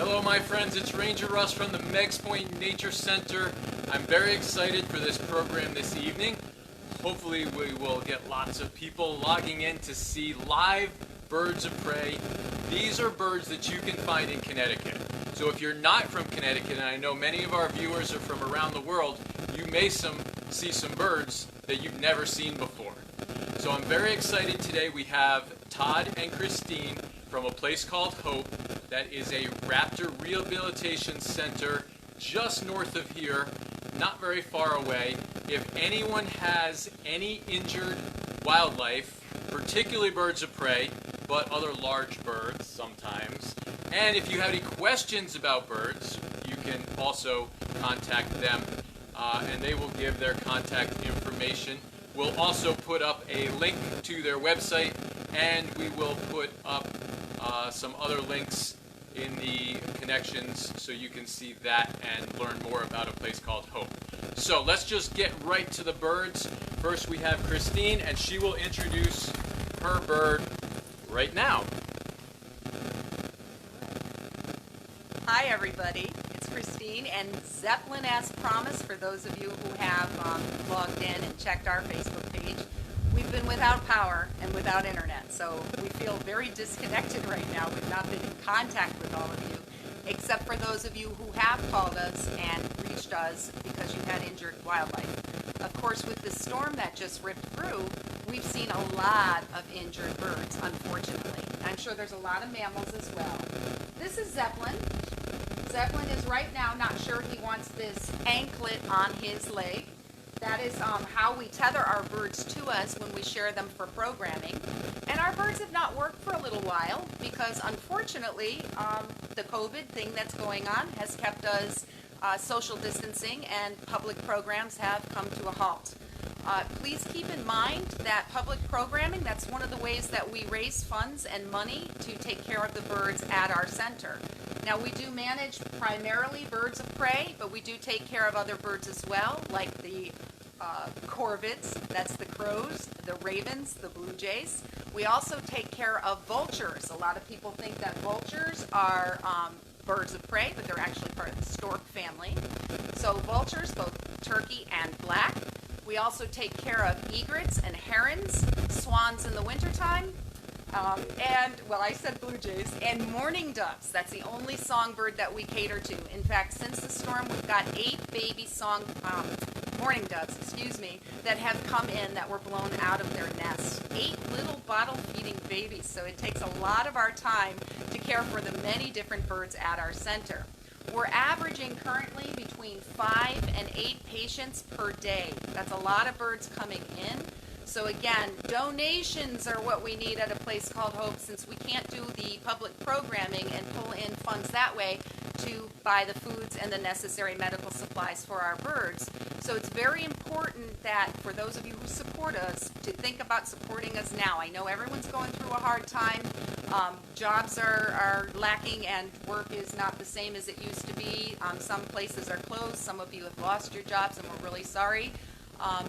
Hello my friends, it's Ranger Russ from the Meggs Point Nature Center. I'm very excited for this program this evening. Hopefully we will get lots of people logging in to see live birds of prey. These are birds that you can find in Connecticut. So if you're not from Connecticut, and I know many of our viewers are from around the world, you may see some birds that you've never seen before. So I'm very excited today. We have Todd and Christine from a place called Hope. That is a raptor rehabilitation center just north of here, not very far away. If anyone has any injured wildlife, particularly birds of prey, but other large birds sometimes, and if you have any questions about birds, you can also contact them, and they will give their contact information. We'll also put up a link to their website, and we will put up some other links in the connections so you can see that and learn more about a place called Hope. So let's just get right to the birds. First we have Christine, and she will introduce her bird right now. Hi everybody, it's Christine, and Zeppelin, as promised, for those of you who have logged in and checked our Facebook page, we've been without power and without internet, so we feel very disconnected right now. We've not been in contact with all of you, except for those of you who have called us and reached us because you had injured wildlife. Of course, with the storm that just ripped through, we've seen a lot of injured birds, unfortunately. I'm sure there's a lot of mammals as well. This is Zeppelin. Zeppelin is right now not sure he wants this anklet on his leg. That is how we tether our birds to us when we share them for programming. And our birds have not worked for a little while because, unfortunately, the COVID thing that's going on has kept us social distancing, and public programs have come to a halt. Please keep in mind that public programming, that's one of the ways that we raise funds and money to take care of the birds at our center. Now, we do manage primarily birds of prey, but we do take care of other birds as well, like the corvids, that's the crows, the ravens, the blue jays. We also take care of vultures. A lot of people think that vultures are birds of prey, but they're actually part of the stork family. So vultures, both turkey and black. We also take care of egrets and herons, swans in the wintertime, and, well, I said blue jays, and mourning doves. That's the only songbird that we cater to. In fact, since the storm, we've got 8 baby mourning doves, that have come in that were blown out of their nests. 8 little bottle-feeding babies, so it takes a lot of our time to care for the many different birds at our center. We're averaging currently between 5 and 8 patients per day. That's a lot of birds coming in. So again, donations are what we need at a place called Hope, since we can't do the public programming and pull in funds that way to buy the foods and the necessary medical supplies for our birds. So it's very important that for those of you who support us to think about supporting us now. I know everyone's going through a hard time. Jobs are lacking and work is not the same as it used to be. Some places are closed. Some of you have lost your jobs, and we're really sorry.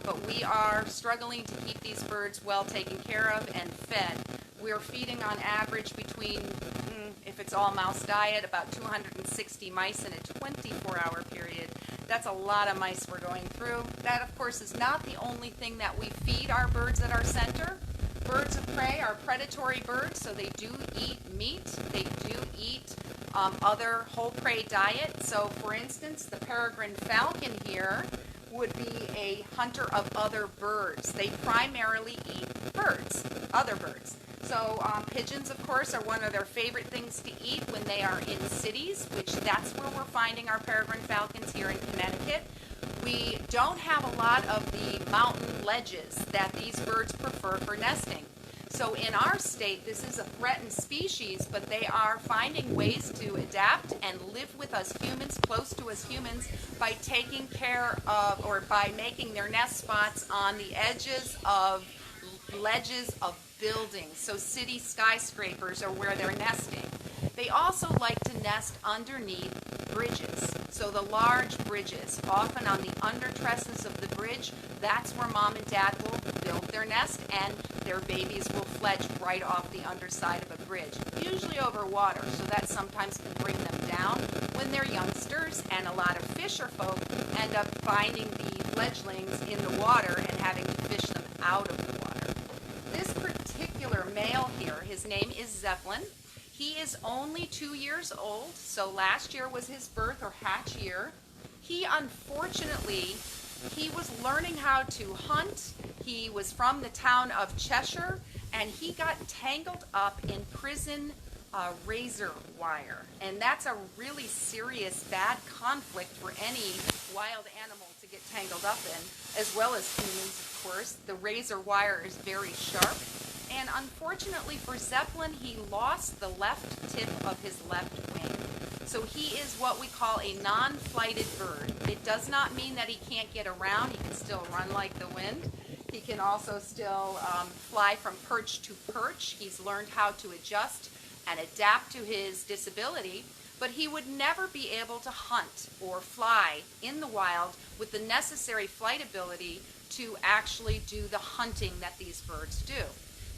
But we are struggling to keep these birds well taken care of and fed. We're feeding on average between, if it's all mouse diet, about 260 mice in a 24-hour period. That's a lot of mice we're going through. That, of course, is not the only thing that we feed our birds at our center. Birds of prey are predatory birds, so they do eat meat. They do eat other whole prey diet. So, for instance, the peregrine falcon here would be a hunter of other birds. They primarily eat birds, other birds. So pigeons, of course, are one of their favorite things to eat when they are in cities, which that's where we're finding our peregrine falcons here in Connecticut. We don't have a lot of the mountain ledges that these birds prefer for nesting. So in our state, this is a threatened species, but they are finding ways to adapt and live with us humans, close to us humans, by taking care of, or by making their nest spots on the edges of ledges of buildings. So city skyscrapers are where they're nesting. They also like to nest underneath bridges. So the large bridges, often on the under trusses of the bridge, that's where mom and dad will build their nest and their babies will fledge right off the underside of a bridge, usually over water, so that sometimes can bring them down when they're youngsters, and a lot of fisher folk end up finding the fledglings in the water and having to fish them out of the water. This particular male here, his name is Zeppelin. He is only 2 years old, so last year was his birth or hatch year. He unfortunately, he was learning how to hunt. He was from the town of Cheshire, and he got tangled up in prison razor wire. And that's a really serious, bad conflict for any wild animal to get tangled up in, as well as humans, of course. The razor wire is very sharp. And unfortunately for Zeppelin, he lost the left tip of his left wing. So he is what we call a non-flighted bird. It does not mean that he can't get around. He can still run like the wind. He can also still fly from perch to perch. He's learned how to adjust and adapt to his disability, but he would never be able to hunt or fly in the wild with the necessary flight ability to actually do the hunting that these birds do.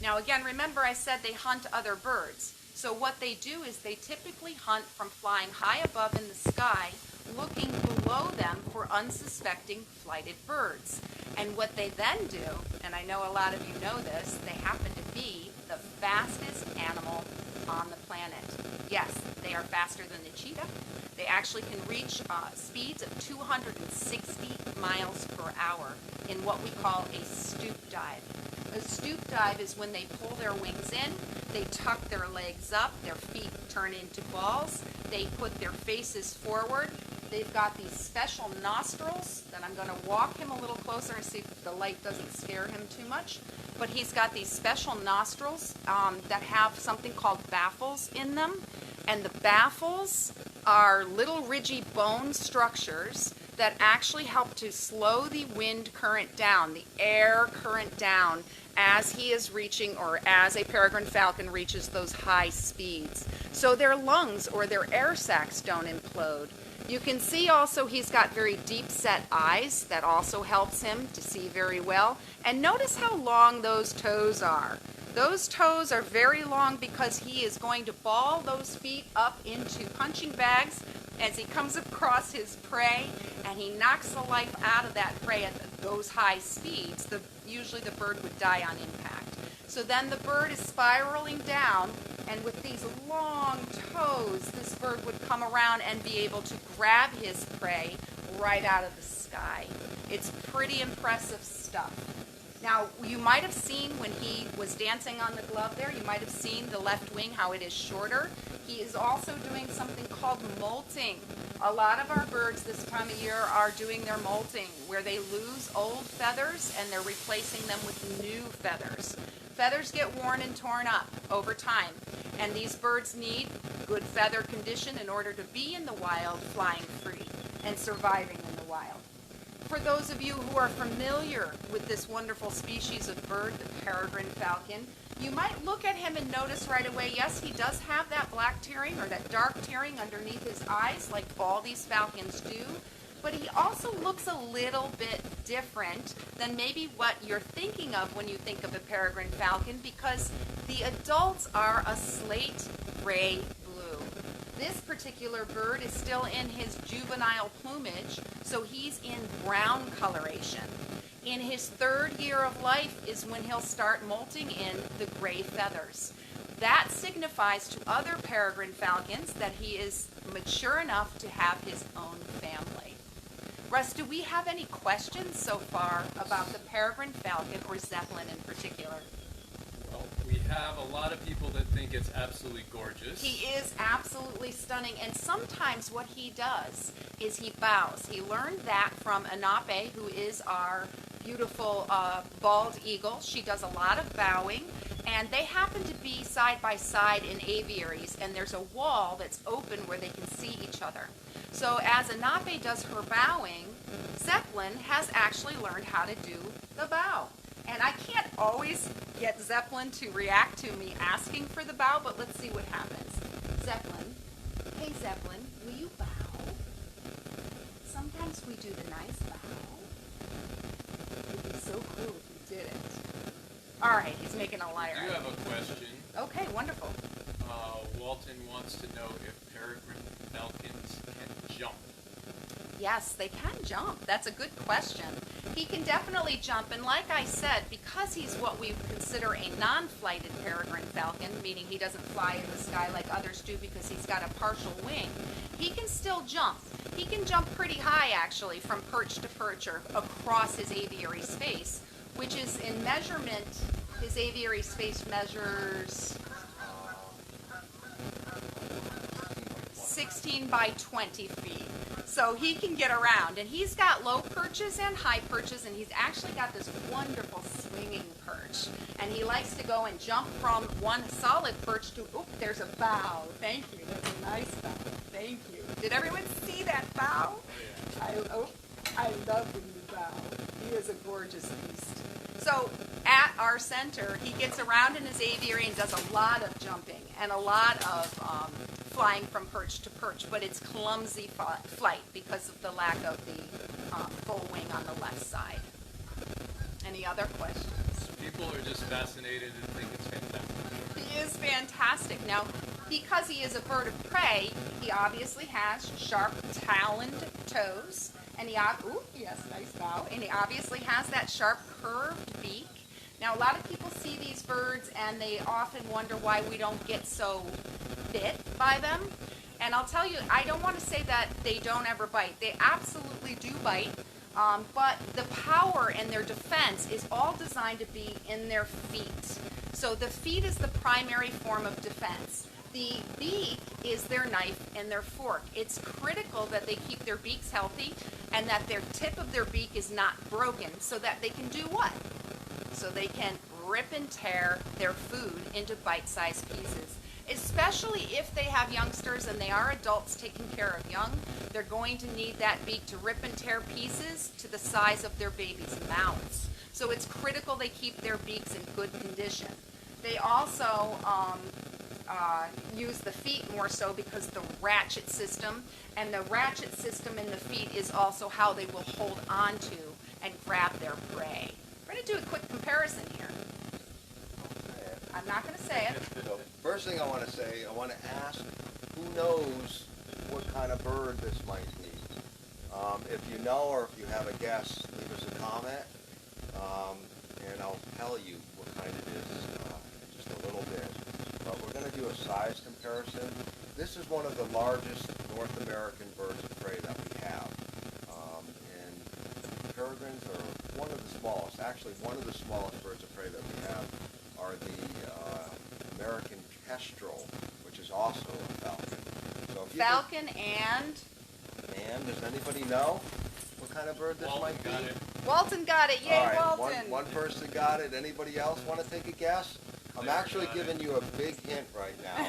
Now again, remember I said they hunt other birds. So what they do is they typically hunt from flying high above in the sky, looking below them for unsuspecting flighted birds. And what they then do, and I know a lot of you know this, they happen to be the fastest animal on the planet. Yes, they are faster than the cheetah. They actually can reach speeds of 260 miles per hour in what we call a stoop dive. A stoop dive is when they pull their wings in, they tuck their legs up, their feet turn into balls, they put their faces forward. They've got these special nostrils that I'm going to walk him a little closer and see if the light doesn't scare him too much. But he's got these special nostrils that have something called baffles in them. And the baffles are little ridgy bone structures that actually help to slow the wind current down, the air current down, as he is reaching, or as a peregrine falcon reaches those high speeds. So their lungs or their air sacs don't implode. You can see also he's got very deep set eyes. That also helps him to see very well. And notice how long those toes are. Those toes are very long because he is going to ball those feet up into punching bags as he comes across his prey, and he knocks the life out of that prey at those high speeds. Usually the bird would die on impact. So then the bird is spiraling down, and with these long toes, this bird would come around and be able to grab his prey right out of the sky. It's pretty impressive stuff. Now, you might have seen when he was dancing on the glove there, you might have seen the left wing, how it is shorter. He is also doing something called molting. A lot of our birds this time of year are doing their molting, where they lose old feathers and they're replacing them with new feathers. Feathers get worn and torn up over time, and these birds need good feather condition in order to be in the wild, flying free and surviving in the wild. For those of you who are familiar with this wonderful species of bird, the peregrine falcon, you might look at him and notice right away, yes, he does have that black tearing or that dark tearing underneath his eyes, like all these falcons do, but he also looks a little bit different than maybe what you're thinking of when you think of a peregrine falcon, because the adults are a slate gray blue. This particular bird is still in his juvenile plumage, so he's in brown coloration. In his 3rd year of life is when he'll start molting in the gray feathers. That signifies to other peregrine falcons that he is mature enough to have his own family. Russ, do we have any questions so far about the peregrine falcon, or Zeppelin in particular? Well, we have a lot of people that think it's absolutely gorgeous. He is absolutely stunning, and sometimes what he does is he bows. He learned that from Anape, who is our beautiful bald eagle. She does a lot of bowing, and they happen to be side by side in aviaries, and there's a wall that's open where they can see each other. So as Anape does her bowing, Zeppelin has actually learned how to do the bow. And I can't always get Zeppelin to react to me asking for the bow, but let's see what happens. Zeppelin, hey Zeppelin, will you bow? Sometimes we do the nice bow. It'd be so cool if you did it. All right, he's making a liar. I do have a question. Okay, wonderful. Walton wants to know if peregrine falcons can jump. Yes, they can jump. That's a good question. He can definitely jump, and like I said, because he's what we consider a non-flighted peregrine falcon, meaning he doesn't fly in the sky like others do because he's got a partial wing, he can still jump. He can jump pretty high, actually, from perch to perch or across his aviary space, which is in measurement, his aviary space measures 16 by 20 feet. So he can get around, and he's got low perches and high perches, and he's actually got this wonderful swinging perch. And he likes to go and jump from one solid perch to, oop, there's a bow. Thank you, that's a nice bow. Thank you. Did everyone see that bow? I love when you bow. He is a gorgeous beast. So at our center, he gets around in his aviary and does a lot of jumping and a lot of flying from perch to perch, but it's clumsy flight because of the lack of the full wing on the left side. Any other questions? People are just fascinated and think it's fantastic. He is fantastic. Now, because he is a bird of prey, he obviously has sharp taloned toes, and nice bow, and he obviously has that sharp curved beak. Now, a lot of people see these birds and they often wonder why we don't get so bit by them. And I'll tell you, I don't want to say that they don't ever bite. They absolutely do bite, but the power and their defense is all designed to be in their feet. So the feet is the primary form of defense. The beak is their knife and their fork. It's critical that they keep their beaks healthy and that their tip of their beak is not broken so that they can do what? So they can rip and tear their food into bite-sized pieces. Especially if they have youngsters and they are adults taking care of young, they're going to need that beak to rip and tear pieces to the size of their babies' mouths. So it's critical they keep their beaks in good condition. They also use the feet more so because the ratchet system, and the ratchet system in the feet is also how they will hold on to and grab their prey. We're going to do a quick comparison here. I'm not going to say it. So first thing I want to say, I want to ask who knows what kind of bird this might be. If you know or if you have a guess, leave us a comment, and I'll tell you what kind it is in just a little bit. But we're going to do a size comparison. This is one of the largest North American birds of prey that we have. And peregrines are one of the smallest. Actually, one of the smallest birds of prey that we have are the American kestrel, which is also a falcon. So if you Falcon and does anybody know what kind of bird this might be? Got it. Walton got it. Yay, All right, Walton. one person got it. Anybody else want to take a guess? I'm Claire actually got giving you a big hint right now.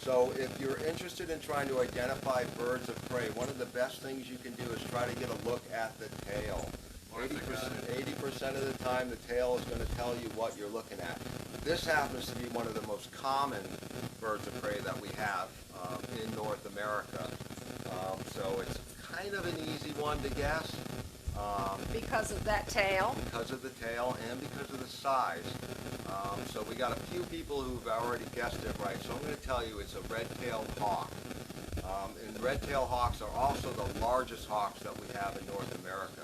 So if you're interested in trying to identify birds of prey, one of the best things you can do is try to get a look at the tail. 80% of the time, the tail is going to tell you what you're looking at. This happens to be one of the most common birds of prey that we have in North America. So it's kind of an easy one to guess. Because of that tail. Because of the tail and because of the size. So we got a few people who've already guessed it right. So I'm going to tell you it's a red-tailed hawk. And red-tailed hawks are also the largest hawks that we have in North America.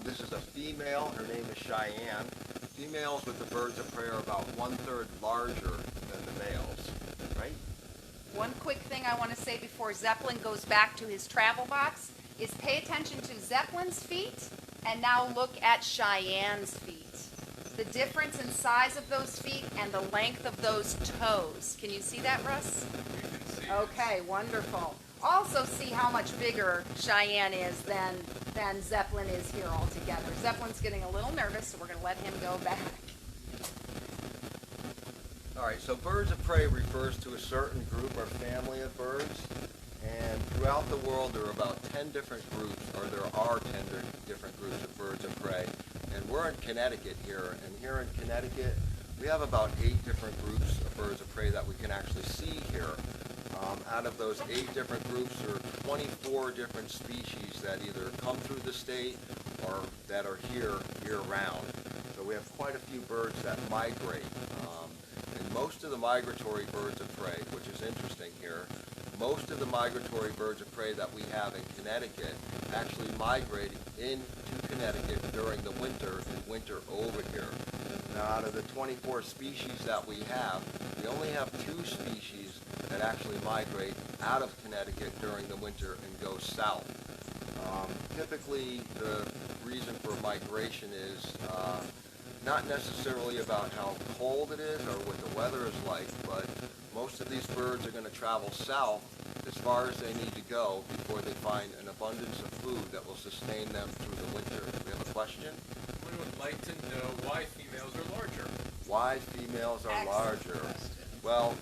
This is a female. Her name is Cheyenne. Females with the birds of prey are about 1/3 larger than the males, right? One quick thing I want to say before Zeppelin goes back to his travel box is pay attention to Zeppelin's feet and now look at Cheyenne's feet. The difference in size of those feet and the length of those toes. Can you see that, Russ? We can see Okay, wonderful. Also see how much bigger Cheyenne is than Zeppelin is here altogether. Zeppelin's getting a little nervous, so we're going to let him go back. All right, so birds of prey refers to a certain group or family of birds, and throughout the world there are about 10 different groups, or there are 10 different groups of birds of prey. And we're in Connecticut here, and here in Connecticut we have about 8 different groups of birds of prey that we can actually see here. Out of those 8 different groups, there are 24 different species that either come through the state or that are here year-round. So we have quite a few birds that migrate. And most of the migratory birds of prey, which is interesting here, most of the migratory birds of prey that we have in Connecticut actually migrate into Connecticut during the winter and winter over here. Now, out of the 24 species that we only have 2 species that actually migrate out of Connecticut during the winter and go south. Typically, the reason for migration is not necessarily about how cold it is or what the weather is like, but most of these birds are going to travel south as far as they need to go before they find an abundance of food that will sustain them through the winter. Do we have a question? We would like to know why females are larger. Why females are Excellent larger? question. Well,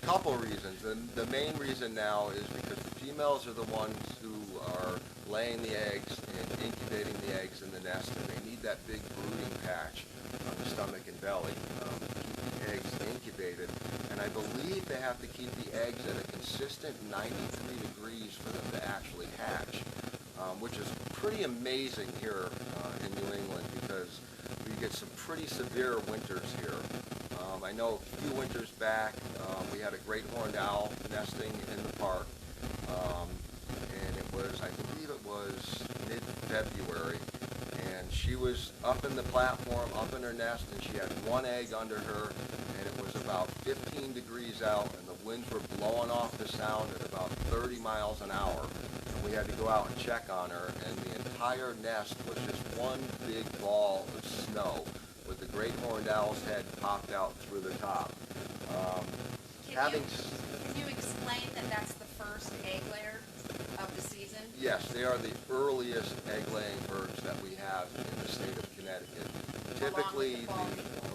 couple reasons. The main reason now is because the females are the ones who are laying the eggs and incubating the eggs in the nest, and they need that big brooding patch on the stomach and belly to keep the eggs incubated. And I believe they have to keep the eggs at a consistent 93 degrees for them to actually hatch, which is pretty amazing here in New England because we get some pretty severe winters here. I know a few winters back we had a great horned owl nesting in the park, and it was, I believe it was mid-February, and she was up in the platform, up in her nest, and she had 1 egg under her, and it was about 15 degrees out, and the winds were blowing off the sound at about 30 miles an hour. And we had to go out and check on her, and the entire nest was just one big ball of snow with the great horned owl's head popped out through the top. Can you explain that that's the first egg layer of the season? Yes, they are the earliest egg-laying birds that we have in the state of Connecticut. Typically,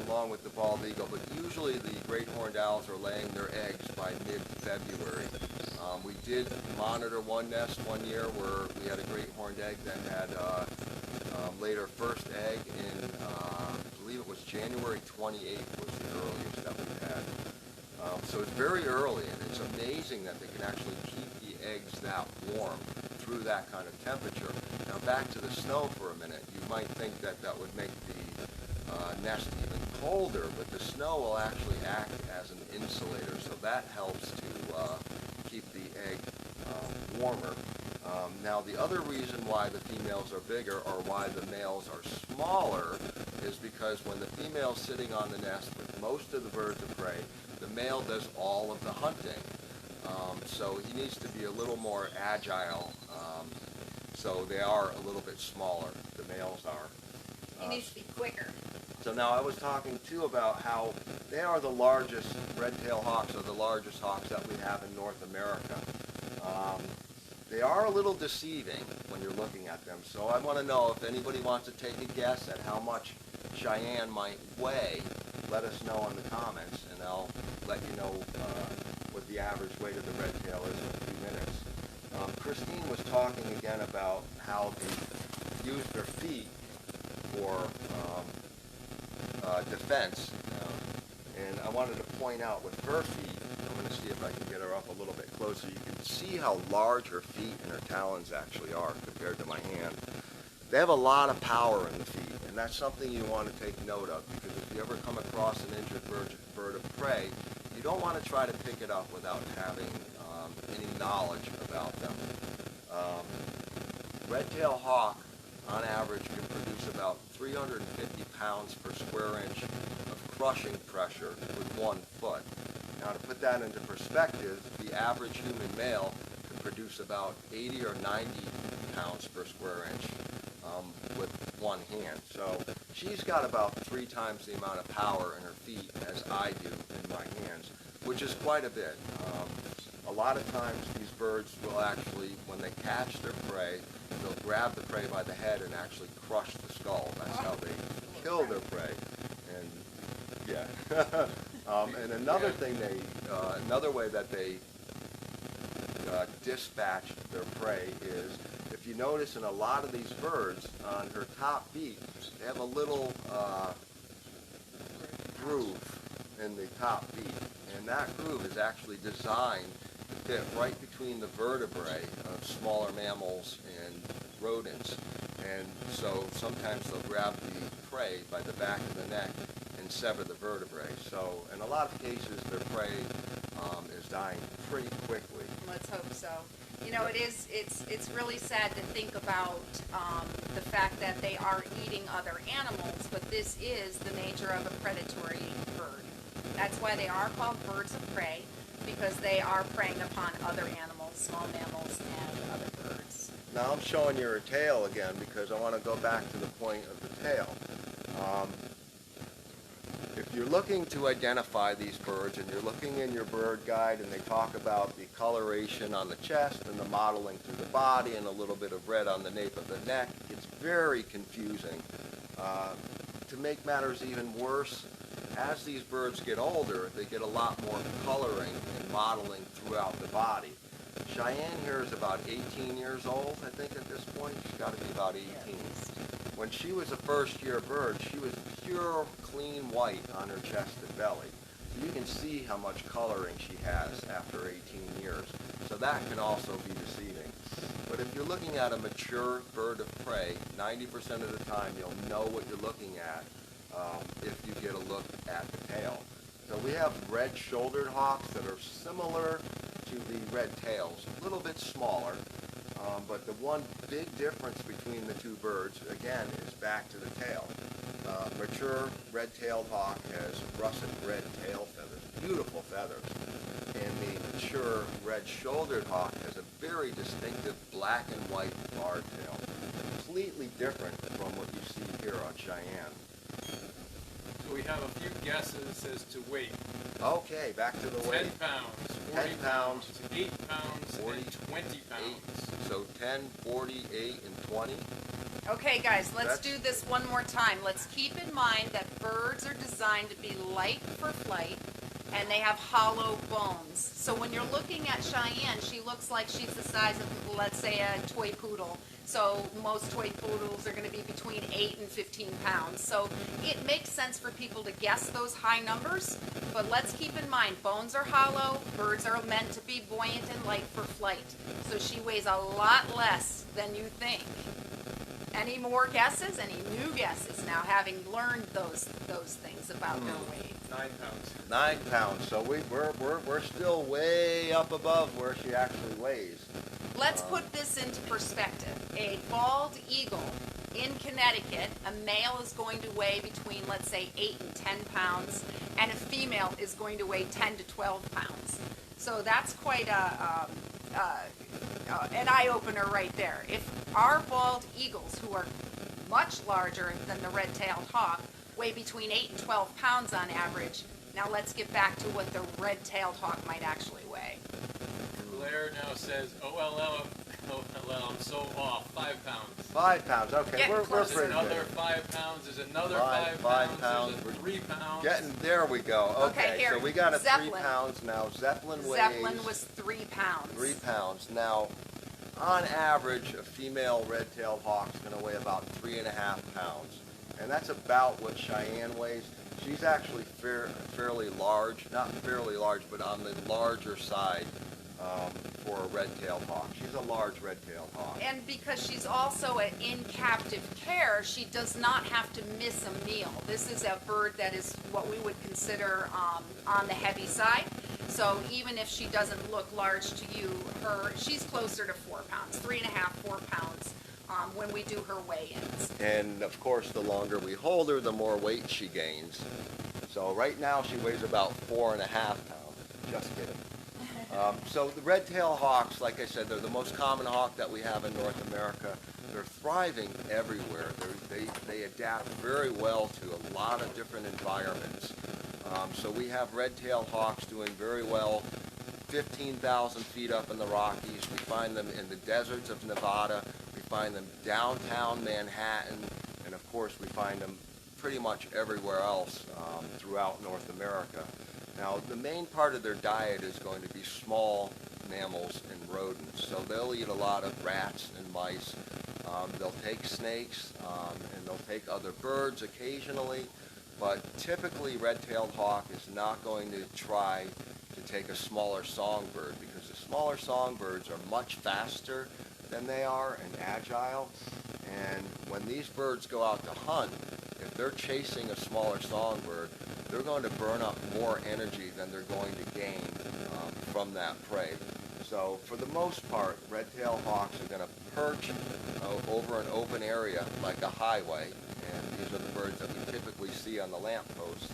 along with the bald eagle, but usually the great horned owls are laying their eggs by mid-February. We did monitor one nest one year where we had a great horned egg that had laid her first egg in, I believe it was January 28th was the earliest that we had. So it's very early, and it's amazing that they can actually keep the eggs that warm through that kind of temperature. Now back to the snow for a minute. You might think that that would make the nest even colder, but the snow will actually act as an insulator, so that helps to keep the egg warmer. Now the other reason why the females are bigger or why the males are smaller is because when the female's sitting on the nest with most of the birds of prey, the male does all of the hunting. So he needs to be a little more agile. So they are a little bit smaller, the males are. He needs to be quicker. So now I was talking too about how they are the largest, red-tailed hawks are the largest hawks that we have in North America. They are a little deceiving when you're looking at them, so I want to know if anybody wants to take a guess at how much Cheyenne might weigh. Let us know in the comments, and I'll let you know what the average weight of the red tail is in a few minutes. Christine was talking again about how they use their feet for defense, and I wanted to point out with her feet, I'm going to see if I can get her up a little bit closer. You can see how large her feet and her talons actually are compared to my hand. They have a lot of power in the feet, and that's something you want to take note of, because if you ever come across an injured bird of prey, you don't want to try to pick it up without having any knowledge about them. Red-tailed hawk, on average, can produce about 350 pounds per square inch of crushing pressure with 1 foot. Now, to put that into perspective, the average human male can produce about 80 or 90 pounds per square inch with 1 hand. So she's got about 3 times the amount of power in her feet as I do in my hands, which is quite a bit. A lot of times these birds will actually, when they catch their prey, they'll grab the prey by the head and actually crush the skull. That's how they kill their prey. And yeah. And another thing another way that they dispatch their prey is, if you notice in a lot of these birds, on her top beak, they have a little groove in the top beak. And that groove is actually designed to fit right between the vertebrae of smaller mammals and rodents. And so sometimes they'll grab the prey by the back of the neck and sever the vertebrae. So in a lot of cases, their prey is dying pretty quickly. Let's hope so. You know, it's really sad to think about the fact that they are eating other animals, but this is the nature of a predatory bird. That's why they are called birds of prey, because they are preying upon other animals, small mammals, and other birds. Now I'm showing you her tail again because I want to go back to the point of the tail. If you're looking to identify these birds and you're looking in your bird guide and they talk about the coloration on the chest and the mottling through the body and a little bit of red on the nape of the neck, it's very confusing. To make matters even worse, as these birds get older, they get a lot more coloring and mottling throughout the body. Cheyenne here is about 18 years old, I think, at this point. She's got to be about 18. When she was a first-year bird, she was pure, clean white on her chest and belly. So you can see how much coloring she has after 18 years. So that can also be deceiving. But if you're looking at a mature bird of prey, 90% of the time you'll know what you're looking at if you get a look at the tail. So we have red-shouldered hawks that are similar to the red tails, a little bit smaller. But the one big difference between the two birds, again, is back to the tail. Mature red-tailed hawk has russet red tail feathers, beautiful feathers. And the mature red-shouldered hawk has a very distinctive black and white barred tail, completely different from what you see here on Cheyenne. So we have a few guesses as to weight. Okay, back to the 10 weight. pounds, 40 10 pounds, 8 pounds, 40, and 20 pounds. So 10, 40, 8, and 20. Okay, guys, let's That's- do this one more time. Let's keep in mind that birds are designed to be light for flight, and they have hollow bones. So when you're looking at Cheyenne, she looks like she's the size of, let's say, a toy poodle. So most toy poodles are going to be between 8 and 15 pounds. So it makes sense for people to guess those high numbers, but let's keep in mind, bones are hollow, birds are meant to be buoyant and light for flight. So she weighs a lot less than you think. Any more guesses? Any new guesses now, having learned those things about their weight? 9 pounds. 9 pounds. So we're still way up above where she actually weighs. Let's put this into perspective. A bald eagle in Connecticut, a male is going to weigh between, let's say, 8 and 10 pounds, and a female is going to weigh 10 to 12 pounds. So that's quite an eye-opener right there. If our bald eagles, who are much larger than the red-tailed hawk, weigh between 8 and 12 pounds on average, now let's get back to what the red-tailed hawk might actually weigh. Blair now says, OLL, I'm so off, 5 pounds. 5 pounds. Okay, Getting we're closer. There's pretty another good. 5 pounds, there's another Five 5 pounds. pounds, there's a 3 pounds. Getting there we go. Okay, Okay, here, so we got a 3 Zeppelin. pounds now. Zeppelin weighs Zeppelin was 3 pounds. 3 pounds. Now, on average, a female red-tailed hawk is going to weigh about 3.5 pounds, and that's about what Cheyenne weighs. She's actually fairly large, not fairly large, but on the larger side for a red-tailed hawk. She's a large red-tailed hawk. And because she's also in captive care, she does not have to miss a meal. This is a bird that is what we would consider on the heavy side. So even if she doesn't look large to you, she's closer to 4 pounds, 3.5, 4 pounds when we do her weigh-ins. And of course, the longer we hold her, the more weight she gains. So right now she weighs about 4.5 pounds. Just kidding. So the red-tailed hawks, like I said, they're the most common hawk that we have in North America. They're thriving everywhere. They adapt very well to a lot of different environments. So we have red-tailed hawks doing very well 15,000 feet up in the Rockies. We find them in the deserts of Nevada. We find them downtown Manhattan. And of course, we find them pretty much everywhere else throughout North America. Now, the main part of their diet is going to be small mammals and rodents. So they'll eat a lot of rats and mice. They'll take snakes, and they'll take other birds occasionally. But typically, red-tailed hawk is not going to try to take a smaller songbird because the smaller songbirds are much faster than they are and agile. And when these birds go out to hunt, if they're chasing a smaller songbird, they're going to burn up more energy than they're going to gain from that prey. So for the most part, red-tailed hawks are going to perch over an open area like a highway, and these are the birds that we typically see on the lamppost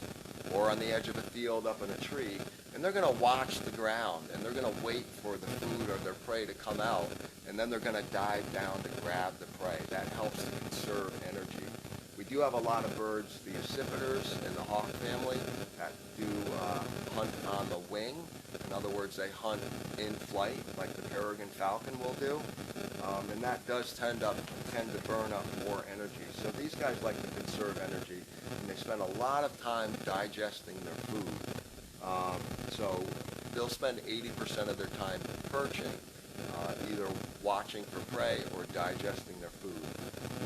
or on the edge of a field up in a tree, and they're going to watch the ground, and they're going to wait for the food or their prey to come out, and then they're going to dive down to grab the prey. That helps to conserve energy. We do have a lot of birds, the accipiters in the hawk family, that do hunt on the wing. In other words, they hunt in flight, like the peregrine falcon will do, and that does tend to burn up more energy. So these guys like to conserve energy, and they spend a lot of time digesting their food. So they'll spend 80% of their time perching, either watching for prey or digesting their food.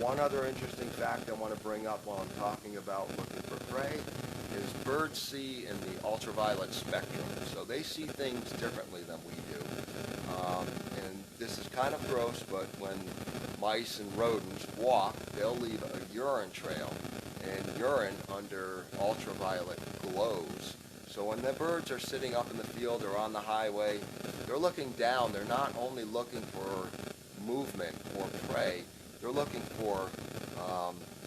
One other interesting fact I want to bring up while I'm talking about looking for prey is birds see in the ultraviolet spectrum. So they see things differently than we do. And this is kind of gross, but when mice and rodents walk, they'll leave a urine trail. And urine under ultraviolet glows. So when the birds are sitting up in the field or on the highway, they're looking down. They're not only looking for movement or prey, they're looking for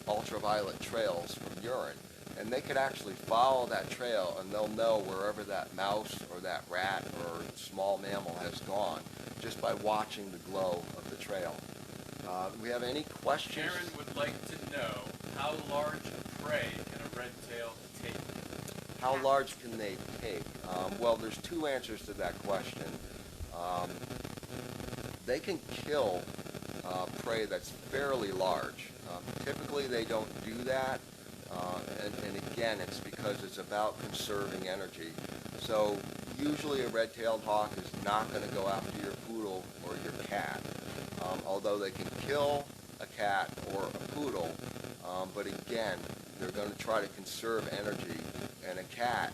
ultraviolet trails from urine. And they could actually follow that trail, and they'll know wherever that mouse or that rat or small mammal has gone just by watching the glow of the trail. Do we have any questions? Aaron would like to know, how large a prey can a red-tailed take? How large can they take? Well, there's two answers to that question. They can kill prey that's fairly large. Typically they don't do that, and again, it's because it's about conserving energy. So usually a red-tailed hawk is not going to go after your poodle or your cat, although they can kill a cat or a poodle, but again, they're going to try to conserve energy, and a cat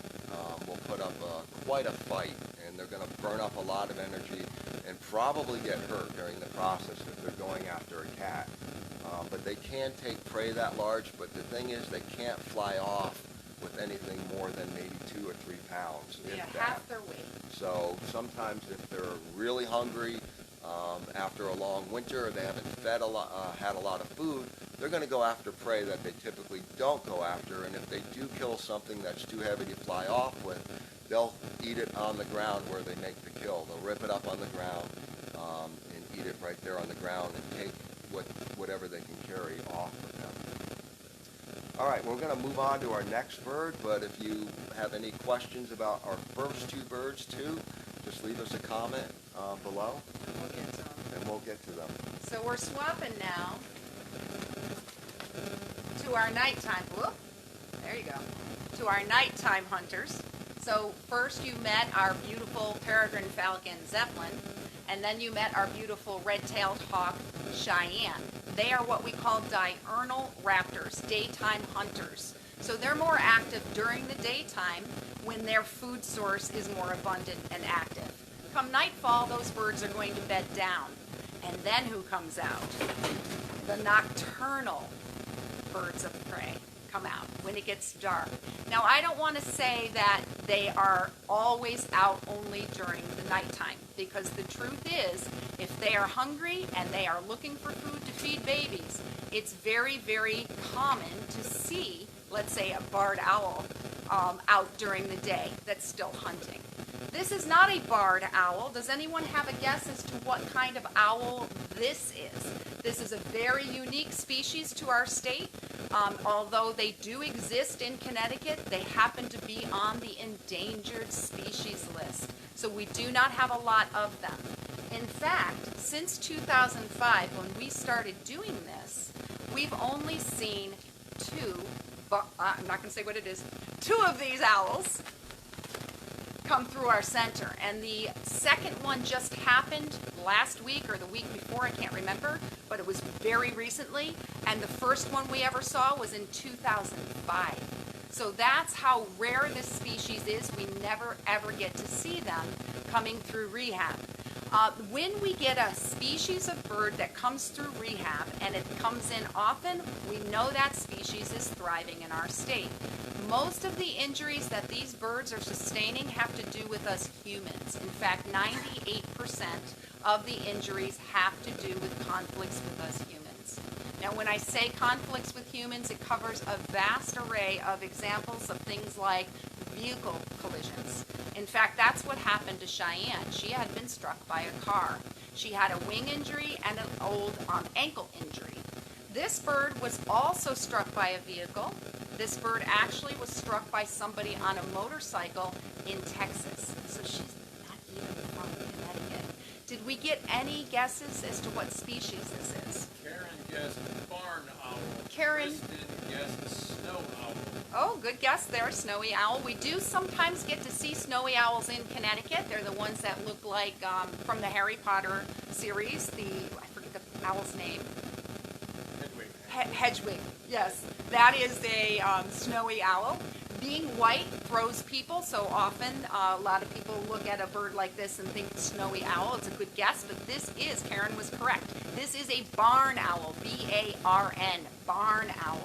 will put up quite a fight, and they're going to burn up a lot of energy and probably get hurt during the process if they're going after a cat. But they can take prey that large, but the thing is they can't fly off with anything more than maybe 2 or 3 pounds. Yeah, if that. half their weight. So sometimes if they're really hungry after a long winter, they haven't had a lot of food, they're going to go after prey that they typically don't go after, and if they do kill something that's too heavy to fly off with, they'll eat it on the ground where they make the kill. They'll rip it up on the ground and eat it right there on the ground and take whatever they can carry off with them. All right, we're going to move on to our next bird, but if you have any questions about our first 2 birds too, just leave us a comment below, We'll get to them. and we'll get to them. So we're swapping now to our nighttime. Whoop, there you go. To our nighttime hunters. So first you met our beautiful peregrine falcon Zeppelin, and then you met our beautiful red-tailed hawk Cheyenne. They are what we call diurnal raptors, daytime hunters. So they're more active during the daytime when their food source is more abundant and active. Come nightfall, those birds are going to bed down. And then who comes out? The nocturnal birds of prey come out when it gets dark. Now, I don't want to say that they are always out only during the nighttime, because the truth is, if they are hungry and they are looking for food to feed babies, it's very, very common to see, let's say, a barred owl out during the day that's still hunting. This is not a barred owl. Does anyone have a guess as to what kind of owl this is? This is a very unique species to our state. Although they do exist in Connecticut, they happen to be on the endangered species list. So we do not have a lot of them. In fact, since 2005, when we started doing this, we've only seen 2, I'm not going to say what it is, 2 of these owls come through our center, and the second one just happened last week or the week before, I can't remember, but it was very recently, and the first one we ever saw was in 2005. So that's how rare this species is. We never ever get to see them coming through rehab. When we get a species of bird that comes through rehab and it comes in often, we know that species is thriving in our state. Most of the injuries that these birds are sustaining have to do with us humans. In fact, 98% of the injuries have to do with conflicts with us humans. Now, when I say conflicts with humans, it covers a vast array of examples of things like vehicle collisions. In fact, that's what happened to Cheyenne. She had been struck by a car. She had a wing injury and an old ankle injury. This bird was also struck by a vehicle. This bird actually was struck by somebody on a motorcycle in Texas. So she's not even from Connecticut. Did we get any guesses as to what species this is? Karen guessed barn owl. Karen. Kristen guessed snow owl. Oh, good guess there, snowy owl. We do sometimes get to see snowy owls in Connecticut. They're the ones that look like from the Harry Potter series. I forget the owl's name. Hedwig. Hedwig, yes. That is a snowy owl. Being white throws people, so often a lot of people look at a bird like this and think snowy owl. It's a good guess, but Karen was correct. This is a barn owl, B-A-R-N, barn owl.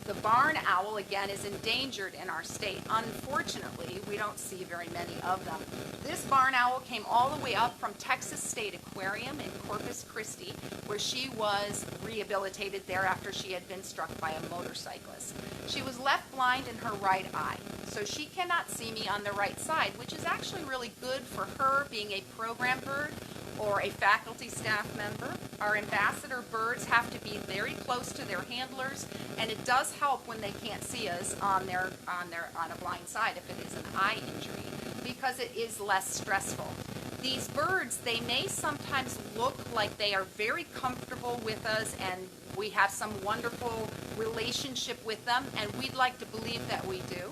The barn owl, again, is endangered in our state. Unfortunately, we don't see very many of them. This barn owl came all the way up from Texas State Aquarium in Corpus Christi, where she was rehabilitated there after she had been struck by a motorcyclist. She was left blind in her right eye, so she cannot see me on the right side, which is actually really good for her being a program bird or a faculty staff member. Our ambassador birds have to be very close to their handlers, and it does help when they can't see us on a blind side if it is an eye injury, because it is less stressful. These birds, they may sometimes look like they are very comfortable with us and we have some wonderful relationship with them, and we'd like to believe that we do.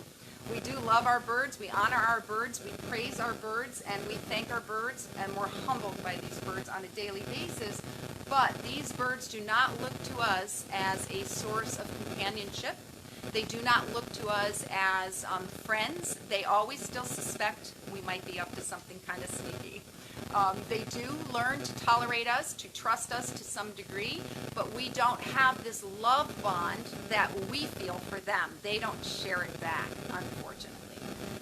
We do love our birds, we honor our birds, we praise our birds, and we thank our birds, and we're humbled by these birds on a daily basis. But these birds do not look to us as a source of companionship. They do not look to us as friends. They always still suspect we might be up to something kind of sneaky. They do learn to tolerate us, to trust us to some degree, but we don't have this love bond that we feel for them. They don't share it back, unfortunately.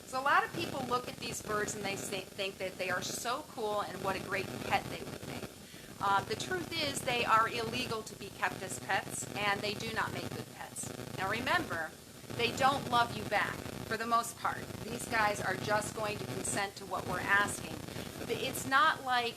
So a lot of people look at these birds and they think that they are so cool and what a great pet they would make. The truth is they are illegal to be kept as pets, and they do not make good pets. Now remember, they don't love you back for the most part. These guys are just going to consent to what we're asking. It's not like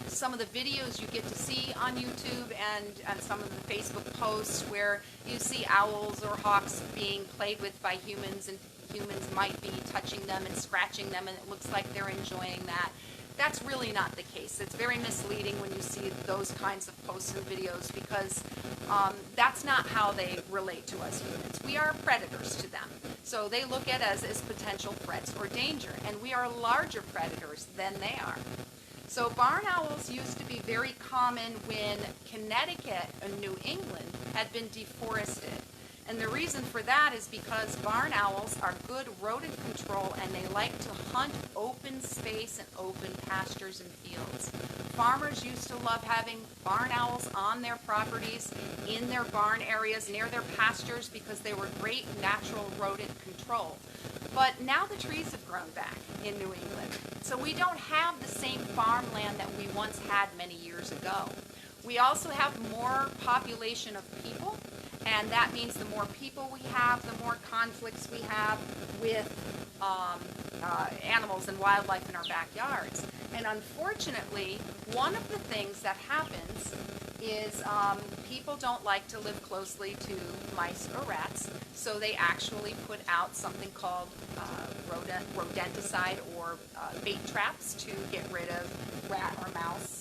some of the videos you get to see on YouTube and some of the Facebook posts where you see owls or hawks being played with by humans, and humans might be touching them and scratching them, and it looks like they're enjoying that. That's really not the case. It's very misleading when you see those kinds of posts and videos, because that's not how they relate to us humans. We are predators to them. So they look at us as potential threats or danger, and we are larger predators than they are. So barn owls used to be very common when Connecticut and New England had been deforested. And the reason for that is because barn owls are good rodent control, and they like to hunt open space and open pastures and fields. Farmers used to love having barn owls on their properties, in their barn areas, near their pastures, because they were great natural rodent control. But now the trees have grown back in New England, so we don't have the same farmland that we once had many years ago. We also have more population of people, and that means the more people we have, the more conflicts we have with animals and wildlife in our backyards. And unfortunately, one of the things that happens is people don't like to live closely to mice or rats, so they actually put out something called rodenticide or bait traps to get rid of rat or mouse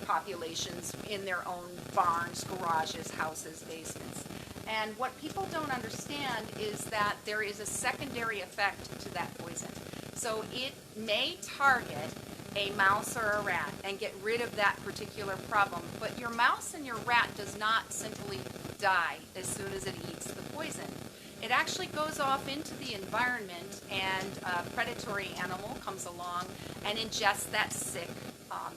populations in their own barns, garages, houses, basements. And what people don't understand is that there is a secondary effect to that poison. So it may target a mouse or a rat and get rid of that particular problem, but your mouse and your rat does not simply die as soon as it eats the poison. It actually goes off into the environment, and a predatory animal comes along and ingests that sick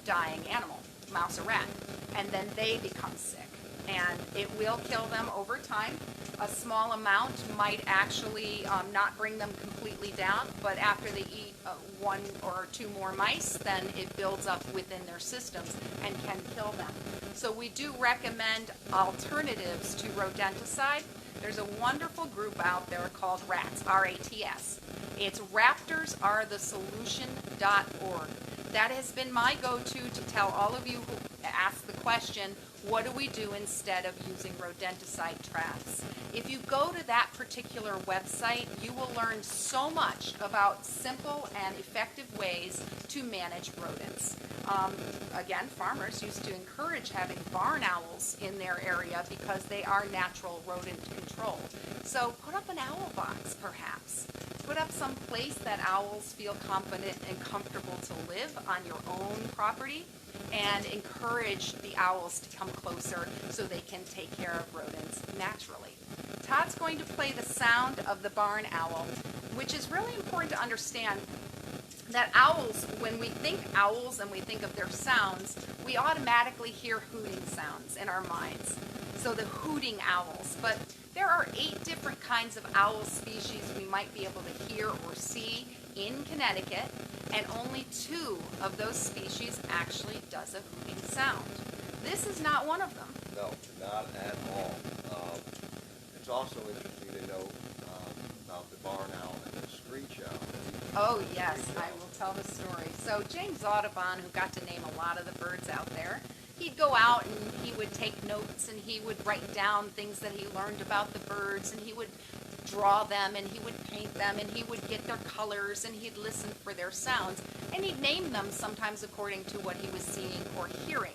dying animal, mouse or rat, and then they become sick. And it will kill them over time. A small amount might actually not bring them completely down, but after they eat one or two more mice, then it builds up within their systems and can kill them. So we do recommend alternatives to rodenticide. There's a wonderful group out there called RATS, R-A-T-S. It's raptorsarethesolution.org. That has been my go-to to tell all of you who ask the question, what do we do instead of using rodenticide traps? If you go to that particular website, you will learn so much about simple and effective ways to manage rodents. Again, farmers used to encourage having barn owls in their area because they are natural rodent control. So put up an owl box, perhaps. Put up some place that owls feel confident and comfortable to live on your own property, and encourage the owls to come closer so they can take care of rodents naturally. Todd's going to play the sound of the barn owl, which is really important to understand that owls, when we think owls and we think of their sounds, we automatically hear hooting sounds in our minds. So the hooting owls. But there are 8 different kinds of owl species we might be able to hear or see in Connecticut, and only 2 of those species actually does a hooting sound. This is not one of them. No, not at all. It's also interesting to note about the barn owl and the screech owl. Oh yes, I will tell the story. So James Audubon, who got to name a lot of the birds out there, he'd go out and he would take notes and he would write down things that he learned about the birds, and he would draw them and he would paint them and he would get their colors and he'd listen for their sounds, and he'd name them sometimes according to what he was seeing or hearing.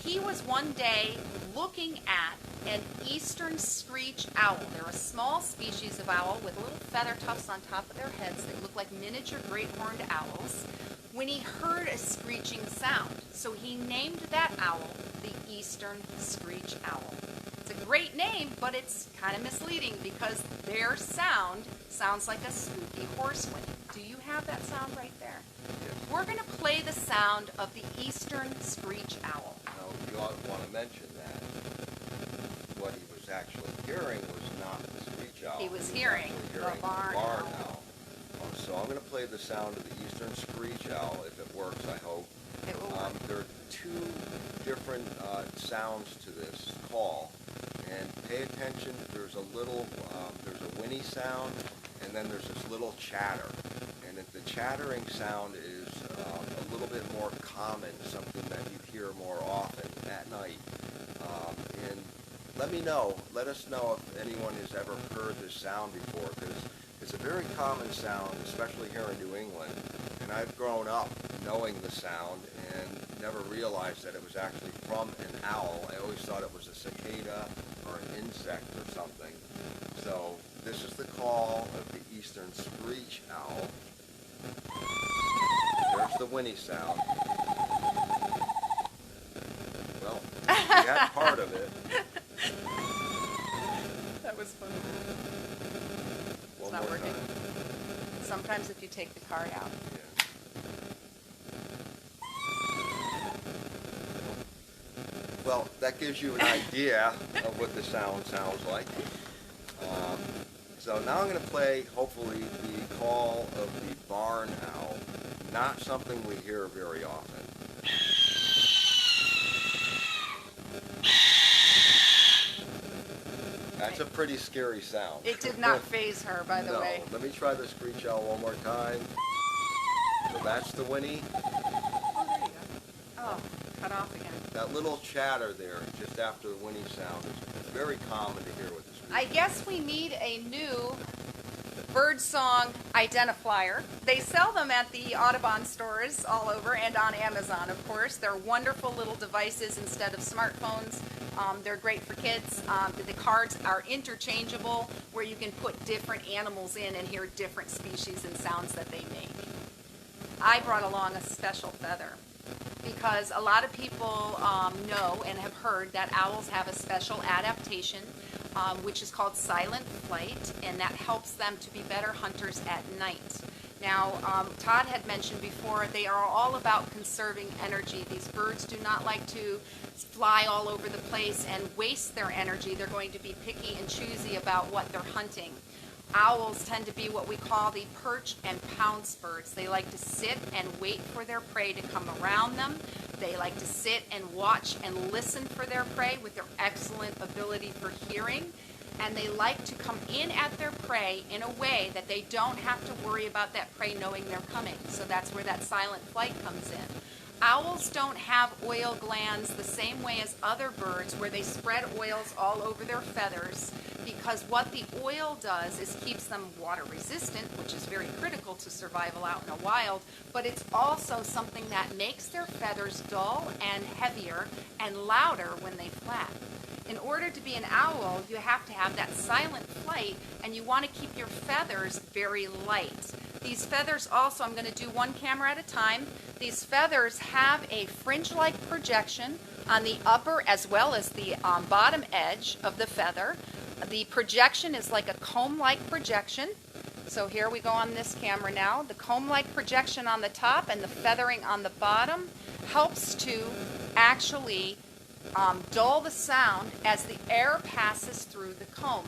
He was one day looking at an eastern screech owl. They're a small species of owl with little feather tufts on top of their heads. They look like miniature great horned owls. When he heard a screeching sound, so he named that owl the eastern screech owl. It's a great name, but it's kind of misleading because their sound sounds like a spooky horse whinny. Do you have that sound right there? Yes. We're going to play the sound of the eastern screech owl. Now, you ought to want to mention that what he was actually hearing was not the screech owl. He was hearing actually the barn owl. So I'm going to play the sound of the eastern screech owl, if it works, I hope. It will work. There are 2 different sounds to this call, and pay attention. There's a little, there's a whinny sound, and then there's this little chatter. And if the chattering sound is a little bit more common, something that you hear more often at night, and let me know. Let us know if anyone has ever heard this sound before, because it's a very common sound, especially here in New England. And I've grown up knowing the sound and never realized that it was actually from an owl. I always thought it was a cicada or an insect or something. So this is the call of the eastern screech owl. There's the whinny sound. Well, we got part of it. That was fun. It's One not more working. time. Sometimes if you take the card out. Yeah. Well, that gives you an idea of what the sound sounds like. So now I'm going to play, hopefully, the call of the barn owl. Not something we hear very often. That's a pretty scary sound. It did not faze her, by the No. way. Let me try the screech owl one more time. So that's the whinny. Oh, there you go. Oh, cut off again. That little chatter there, just after the whinny sound, is very common to hear with the screech. I guess we need a new birdsong identifier. They sell them at the Audubon stores all over and on Amazon, of course. They're wonderful little devices instead of smartphones. They're great for kids. The cards are interchangeable where you can put different animals in and hear different species and sounds that they make. I brought along a special feather because a lot of people know and have heard that owls have a special adaptation which is called silent flight, and that helps them to be better hunters at night. Now, Todd had mentioned before, they are all about conserving energy. These birds do not like to fly all over the place and waste their energy. They're going to be picky and choosy about what they're hunting. Owls tend to be what we call the perch and pounce birds. They like to sit and wait for their prey to come around them. They like to sit and watch and listen for their prey with their excellent ability for hearing. And they like to come in at their prey in a way that they don't have to worry about that prey knowing they're coming. So that's where that silent flight comes in. Owls don't have oil glands the same way as other birds where they spread oils all over their feathers, because what the oil does is keeps them water resistant, which is very critical to survival out in the wild, but it's also something that makes their feathers dull and heavier and louder when they flap. In order to be an owl, you have to have that silent flight, and you want to keep your feathers very light. These feathers also, I'm going to do one camera at a time. These feathers have a fringe-like projection on the upper as well as the bottom edge of the feather. The projection is like a comb-like projection. So here we go on this camera now. The comb-like projection on the top and the feathering on the bottom helps to actually dull the sound as the air passes through the comb.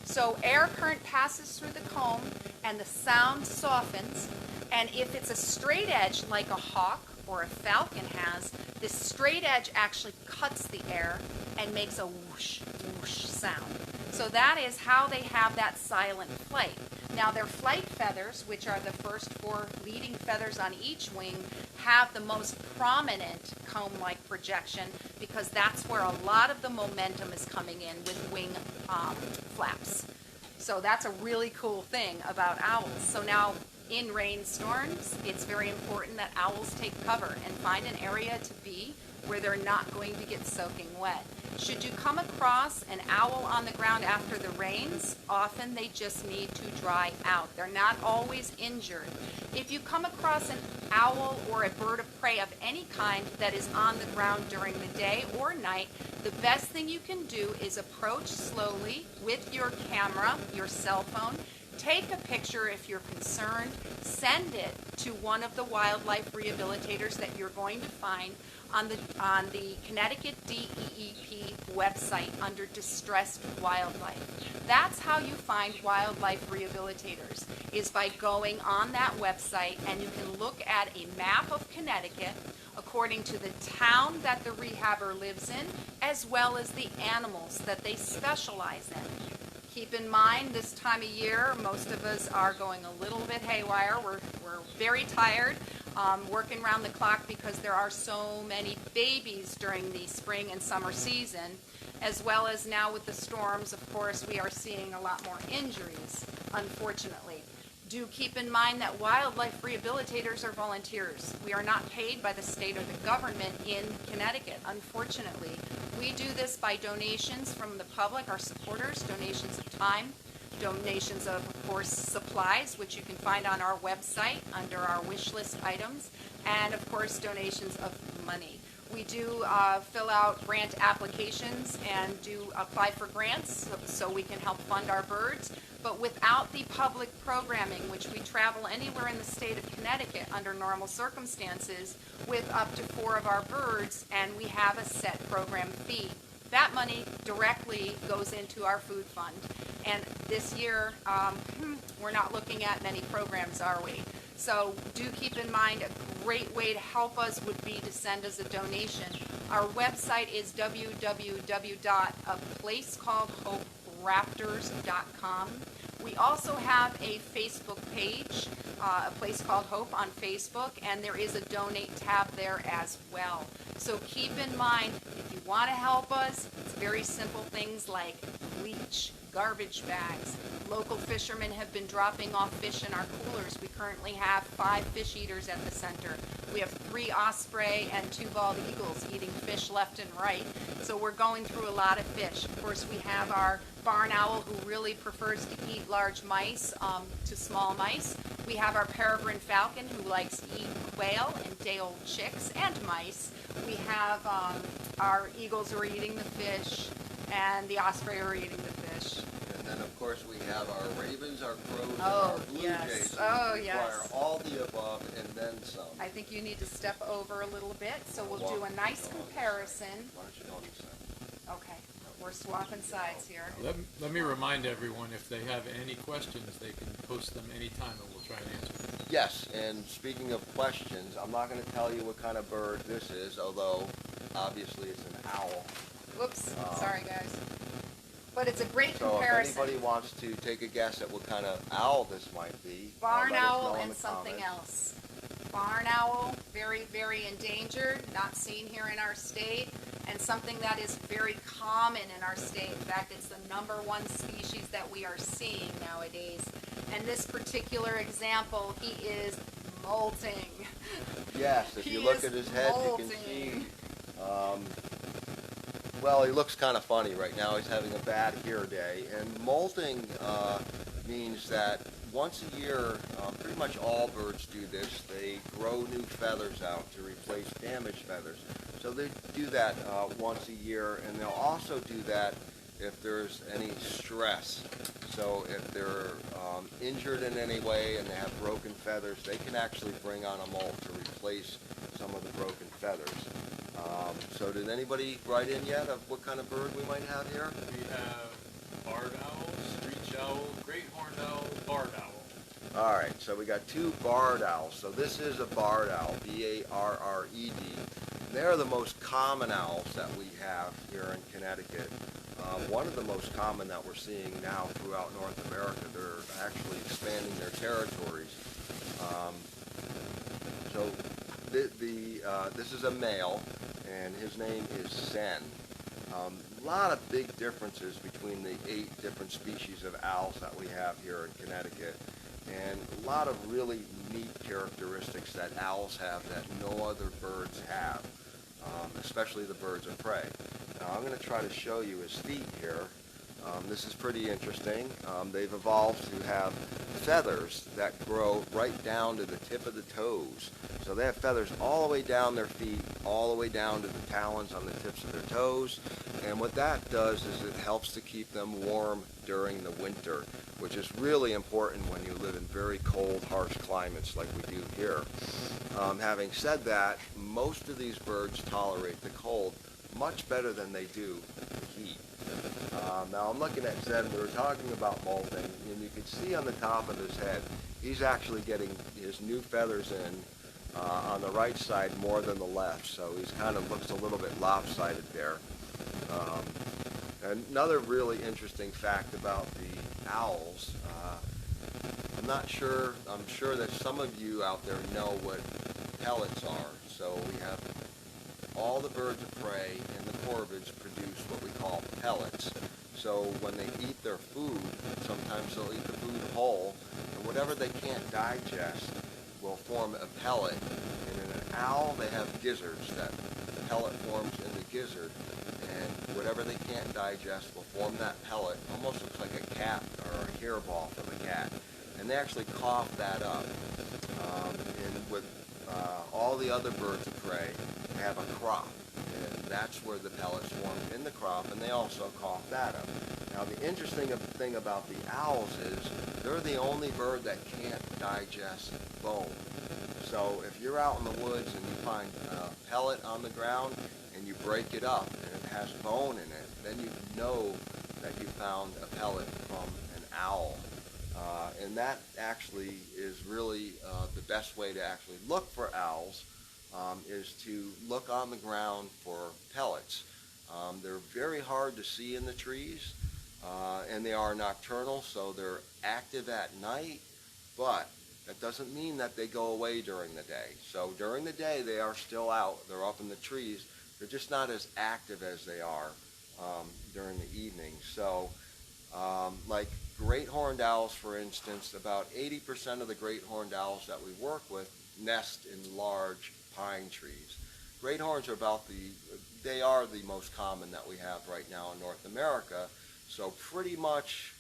So air current passes through the comb and the sound softens, and if it's a straight edge like a hawk or a falcon has, this straight edge actually cuts the air and makes a whoosh, whoosh sound. So that is how they have that silent flight. Now their flight feathers, which are the first 4 leading feathers on each wing, have the most prominent comb-like projection because that's where a lot of the momentum is coming in with wing flaps. So that's a really cool thing about owls. So now in rainstorms, it's very important that owls take cover and find an area to be where they're not going to get soaking wet. Should you come across an owl on the ground after the rains, often they just need to dry out. They're not always injured. If you come across an owl or a bird of prey of any kind that is on the ground during the day or night, the best thing you can do is approach slowly with your camera, your cell phone. Take a picture if you're concerned. Send it to one of the wildlife rehabilitators that you're going to find on the Connecticut DEEP website under Distressed Wildlife. That's how you find wildlife rehabilitators, is by going on that website, and you can look at a map of Connecticut according to the town that the rehabber lives in, as well as the animals that they specialize in. Keep in mind, this time of year, most of us are going a little bit haywire. We're very tired, working around the clock because there are so many babies during the spring and summer season, as well as now with the storms, of course, we are seeing a lot more injuries, unfortunately. Do keep in mind that wildlife rehabilitators are volunteers. We are not paid by the state or the government in Connecticut, unfortunately. We do this by donations from the public, our supporters, donations of time, donations of course, supplies, which you can find on our website under our wish list items, and, of course, donations of money. We do fill out grant applications and do apply for grants so we can help fund our birds. But without the public programming, which we travel anywhere in the state of Connecticut under normal circumstances with up to 4 of our birds, and we have a set program fee. That money directly goes into our food fund. And this year, we're not looking at many programs, are we? So do keep in mind a great way to help us would be to send us a donation. Our website is www.aplacecalledhoperaptors.com. We also have a Facebook page, A Place Called Hope on Facebook, and there is a donate tab there as well. So keep in mind, if you want to help us, it's very simple things like bleach, garbage bags. Local fishermen have been dropping off fish in our coolers. We currently have 5 fish eaters at the center. We have 3 osprey and 2 bald eagles eating fish left and right. So we're going through a lot of fish. Of course, we have our barn owl who really prefers to eat large mice to small mice. We have our peregrine falcon who likes to eat quail and day-old chicks and mice. We have our eagles who are eating the fish, and the osprey are eating the fish. And then, of course, we have our ravens, our crows, and Oh, our blue yes. jays. So Oh, we require yes. all the above and then some. I think you need to step over a little bit, so we'll Walk- do a nice go on this comparison. side. Why don't you go on this side? Okay, we're swapping sides here. Let me remind everyone, if they have any questions, they can post them anytime and we'll try and answer them. Yes, and speaking of questions, I'm not going to tell you what kind of bird this is, although obviously it's an owl. Whoops, sorry guys. But it's a great So if comparison. anybody wants to take a guess at what kind of owl this might be, Barn let us owl know in and the something comments. else. Barn owl, very, very endangered, not seen here in our state, and something that is very common in our state. In fact, it's the #1 species that we are seeing nowadays. And this particular example, he is molting. Yes, if you He look is at his head, you can see. molting. Well, he looks kind of funny right now. He's having a bad hair day, and molting means that once a year, pretty much all birds do this. They grow new feathers out to replace damaged feathers. So they do that once a year, and they'll also do that if there's any stress. So if they're injured in any way and they have broken feathers, they can actually bring on a molt to replace some of the broken feathers. So did anybody write in yet of what kind of bird we might have here? We have barred owl, screech owl, great horned owl, barred owl. All right, so we got two barred owls. So this is a barred owl, B-A-R-R-E-D. They're the most common owls that we have here in Connecticut. One of the most common that we're seeing now throughout North America. They're actually expanding their territories. So this is a male, and his name is Sen. A lot of big differences between the 8 different species of owls that we have here in Connecticut, and a lot of really neat characteristics that owls have that no other birds have, especially the birds of prey. Now I'm going to try to show you his feet here. This is pretty interesting. They've evolved to have feathers that grow right down to the tip of the toes. So they have feathers all the way down their feet, all the way down to the talons on the tips of their toes. And what that does is it helps to keep them warm during the winter, which is really important when you live in very cold, harsh climates like we do here. Having said that, most of these birds tolerate the cold much better than they do the heat. Now I'm looking at Zen. We were talking about molting, and you can see on the top of his head, he's actually getting his new feathers in on the right side more than the left, so he's kind of looks a little bit lopsided there. Another really interesting fact about the owls, I'm sure that some of you out there know what pellets are. So we have all the birds of prey and the corvids produce what we call pellets. So when they eat their food, sometimes they'll eat the food whole, and whatever they can't digest will form a pellet. And in an owl, they have gizzards. That pellet forms in the gizzard, and whatever they can't digest will form that pellet. Almost looks like a cat or a hairball from a cat. And they actually cough that up. And with all the other birds of prey, they have a crop, and that's where the pellets form in the crop, and they also cough that up. Now the interesting thing about the owls is they're the only bird that can't digest bone. So if you're out in the woods and you find a pellet on the ground and you break it up and it has bone in it, then you know that you found a pellet from an owl. And that actually is really the best way to actually look for owls, is to look on the ground for pellets. They're very hard to see in the trees, and they are nocturnal, so they're active at night, but that doesn't mean that they go away during the day. So during the day, they are still out. They're up in the trees. They're just not as active as they are during the evening. So like great horned owls, for instance, about 80% of the great horned owls that we work with nest in large pine trees. Great horns are they are the most common that we have right now in North America. So pretty much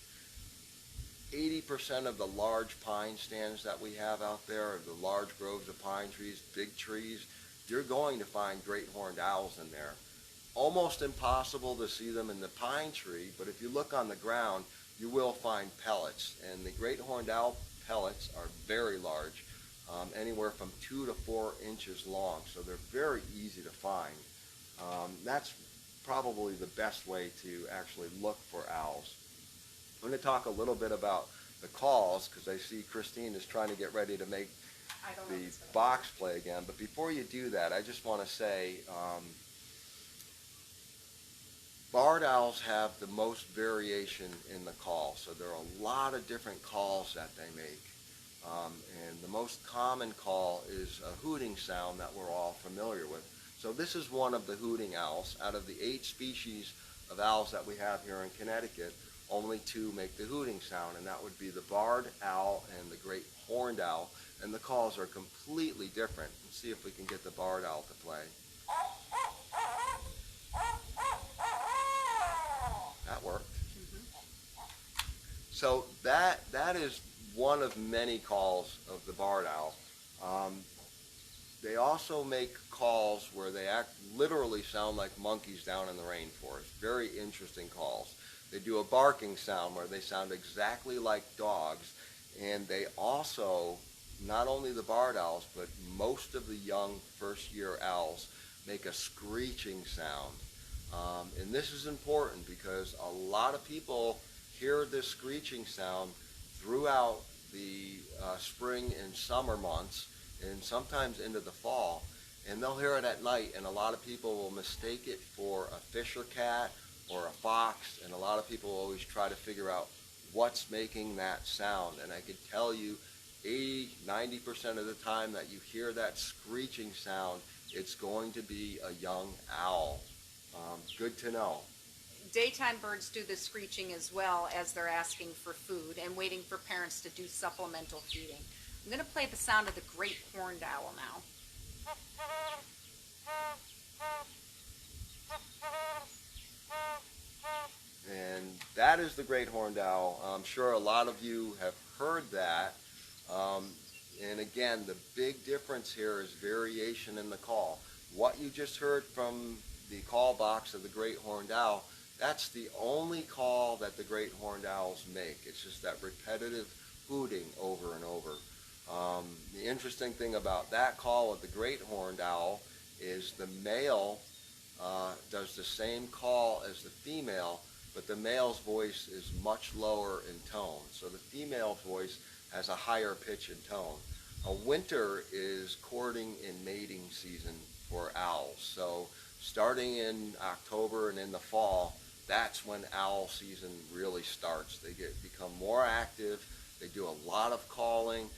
80% of the large pine stands that we have out there, the large groves of pine trees, big trees, you're going to find great horned owls in there. Almost impossible to see them in the pine tree, but if you look on the ground, you will find pellets. And the great horned owl pellets are very large, anywhere from 2 to 4 inches long, so they're very easy to find. That's probably the best way to actually look for owls. I'm going to talk a little bit about the calls, because I see Christine is trying to get ready to make the box play again. But before you do that, I just want to say barred owls have the most variation in the call. So there are a lot of different calls that they make. And the most common call is a hooting sound that we're all familiar with. So this is one of the hooting owls. Out of the 8 species of owls that we have here in Connecticut, only 2 make the hooting sound, and that would be the barred owl and the great horned owl. And the calls are completely different. Let's see if we can get the barred owl to play. That worked. So that is one of many calls of the barred owl. They also make calls where they literally sound like monkeys down in the rainforest. Very interesting calls. They do a barking sound where they sound exactly like dogs, and they also, not only the barred owls, but most of the young first-year owls make a screeching sound. And this is important because a lot of people hear this screeching sound throughout the spring and summer months, and sometimes into the fall, and they'll hear it at night, and a lot of people will mistake it for a fisher cat or a fox, and a lot of people always try to figure out what's making that sound. And I could tell you 80-90% of the time that you hear that screeching sound, it's going to be a young owl. Good to know. Daytime birds do the screeching as well as they're asking for food and waiting for parents to do supplemental feeding. I'm going to play the sound of the great horned owl now. And that is the great horned owl. I'm sure a lot of you have heard that. And again, the big difference here is variation in the call. What you just heard from the call box of the great horned owl, that's the only call that the great horned owls make. It's just that repetitive hooting over and over. The interesting thing about that call of the great horned owl is the male does the same call as the female, but the male's voice is much lower in tone. So the female's voice has a higher pitch and tone. Winter is courting and mating season for owls. So starting in October and in the fall, that's when owl season really starts. They become more active. They do a lot of calling.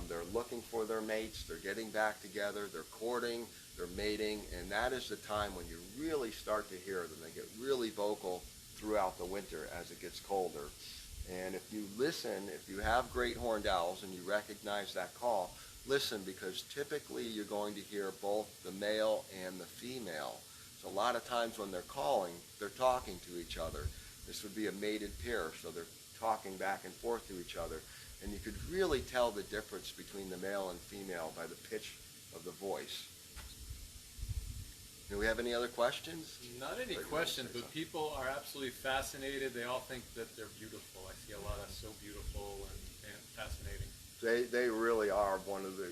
They're looking for their mates. They're getting back together. They're courting. They're mating. And that is the time when you really start to hear them. They get really vocal throughout the winter as it gets colder. And if you listen, if you have great horned owls and you recognize that call, listen, because typically you're going to hear both the male and the female. So a lot of times when they're calling, they're talking to each other. This would be a mated pair, so they're talking back and forth to each other. And you could really tell the difference between the male and female by the pitch of the voice. Do we have any other questions? Not any questions, but people are absolutely fascinated. They all think that they're beautiful. I see a lot of so beautiful and fascinating. They really are one of the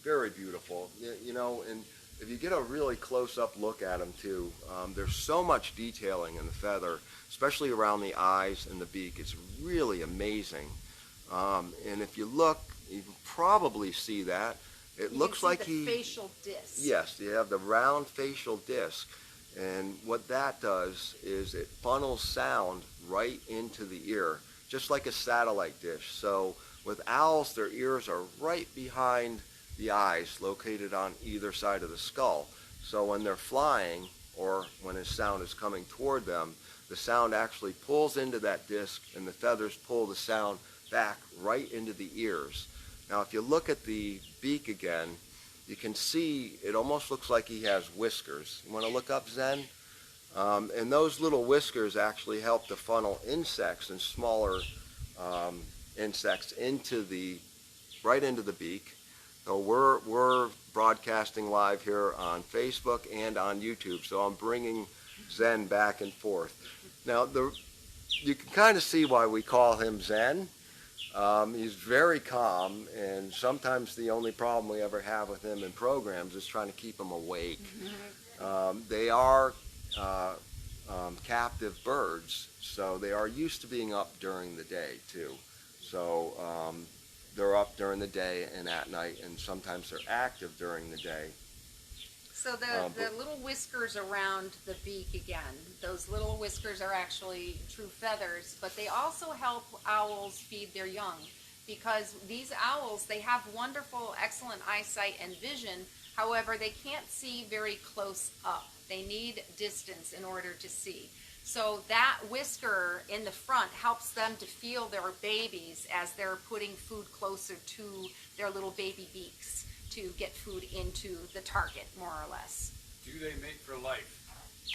very beautiful. You know, and if you get a really close-up look at them too, there's so much detailing in the feather, especially around the eyes and the beak. It's really amazing. And if you look, you can probably see that. It looks like the facial disc. Yes, you have the round facial disc. And what that does is it funnels sound right into the ear, just like a satellite dish. So with owls, their ears are right behind the eyes, located on either side of the skull. So when they're flying, or when a sound is coming toward them, the sound actually pulls into that disc, and the feathers pull the sound back right into the ears. Now if you look at the beak again, you can see it almost looks like he has whiskers. You want to look up, Zen? And those little whiskers actually help to funnel insects and smaller insects right into the beak. So we're broadcasting live here on Facebook and on YouTube, so I'm bringing Zen back and forth. Now, you can kind of see why we call him Zen. He's very calm, and sometimes the only problem we ever have with him in programs is trying to keep him awake. They are captive birds, so they are used to being up during the day too. So they're up during the day and at night, and sometimes they're active during the day. So the little whiskers around the beak again, those little whiskers are actually true feathers, but they also help owls feed their young, because these owls, they have wonderful, excellent eyesight and vision. However, they can't see very close up. They need distance in order to see. So that whisker in the front helps them to feel their babies as they're putting food closer to their little baby beaks to get food into the target, more or less. Do they mate for life?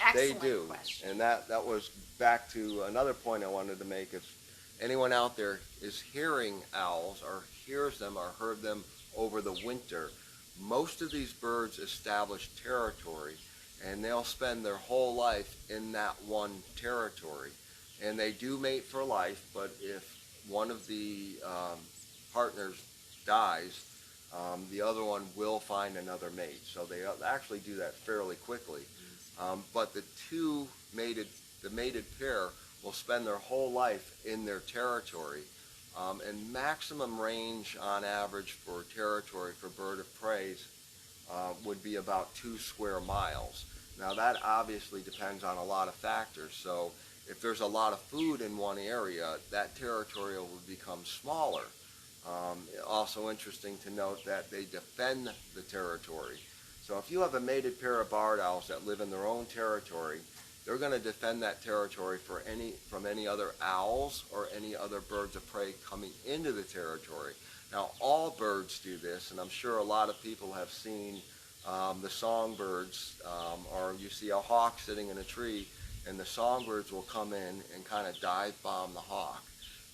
Excellent They do, question. and that was back to another point I wanted to make. If anyone out there is hearing owls or hears them or heard them over the winter, most of these birds establish territory, and they'll spend their whole life in that one territory. And they do mate for life, but if one of the partners dies, the other one will find another mate. So they actually do that fairly quickly. But the mated pair will spend their whole life in their territory. And maximum range on average for territory for bird of prey would be about 2 square miles. Now that obviously depends on a lot of factors. So if there's a lot of food in one area, that territory will become smaller. Also interesting to note that they defend the territory. So if you have a mated pair of barred owls that live in their own territory, they're going to defend that territory from any other owls or any other birds of prey coming into the territory. Now all birds do this, and I'm sure a lot of people have seen the songbirds, or you see a hawk sitting in a tree, and the songbirds will come in and kind of dive bomb the hawk.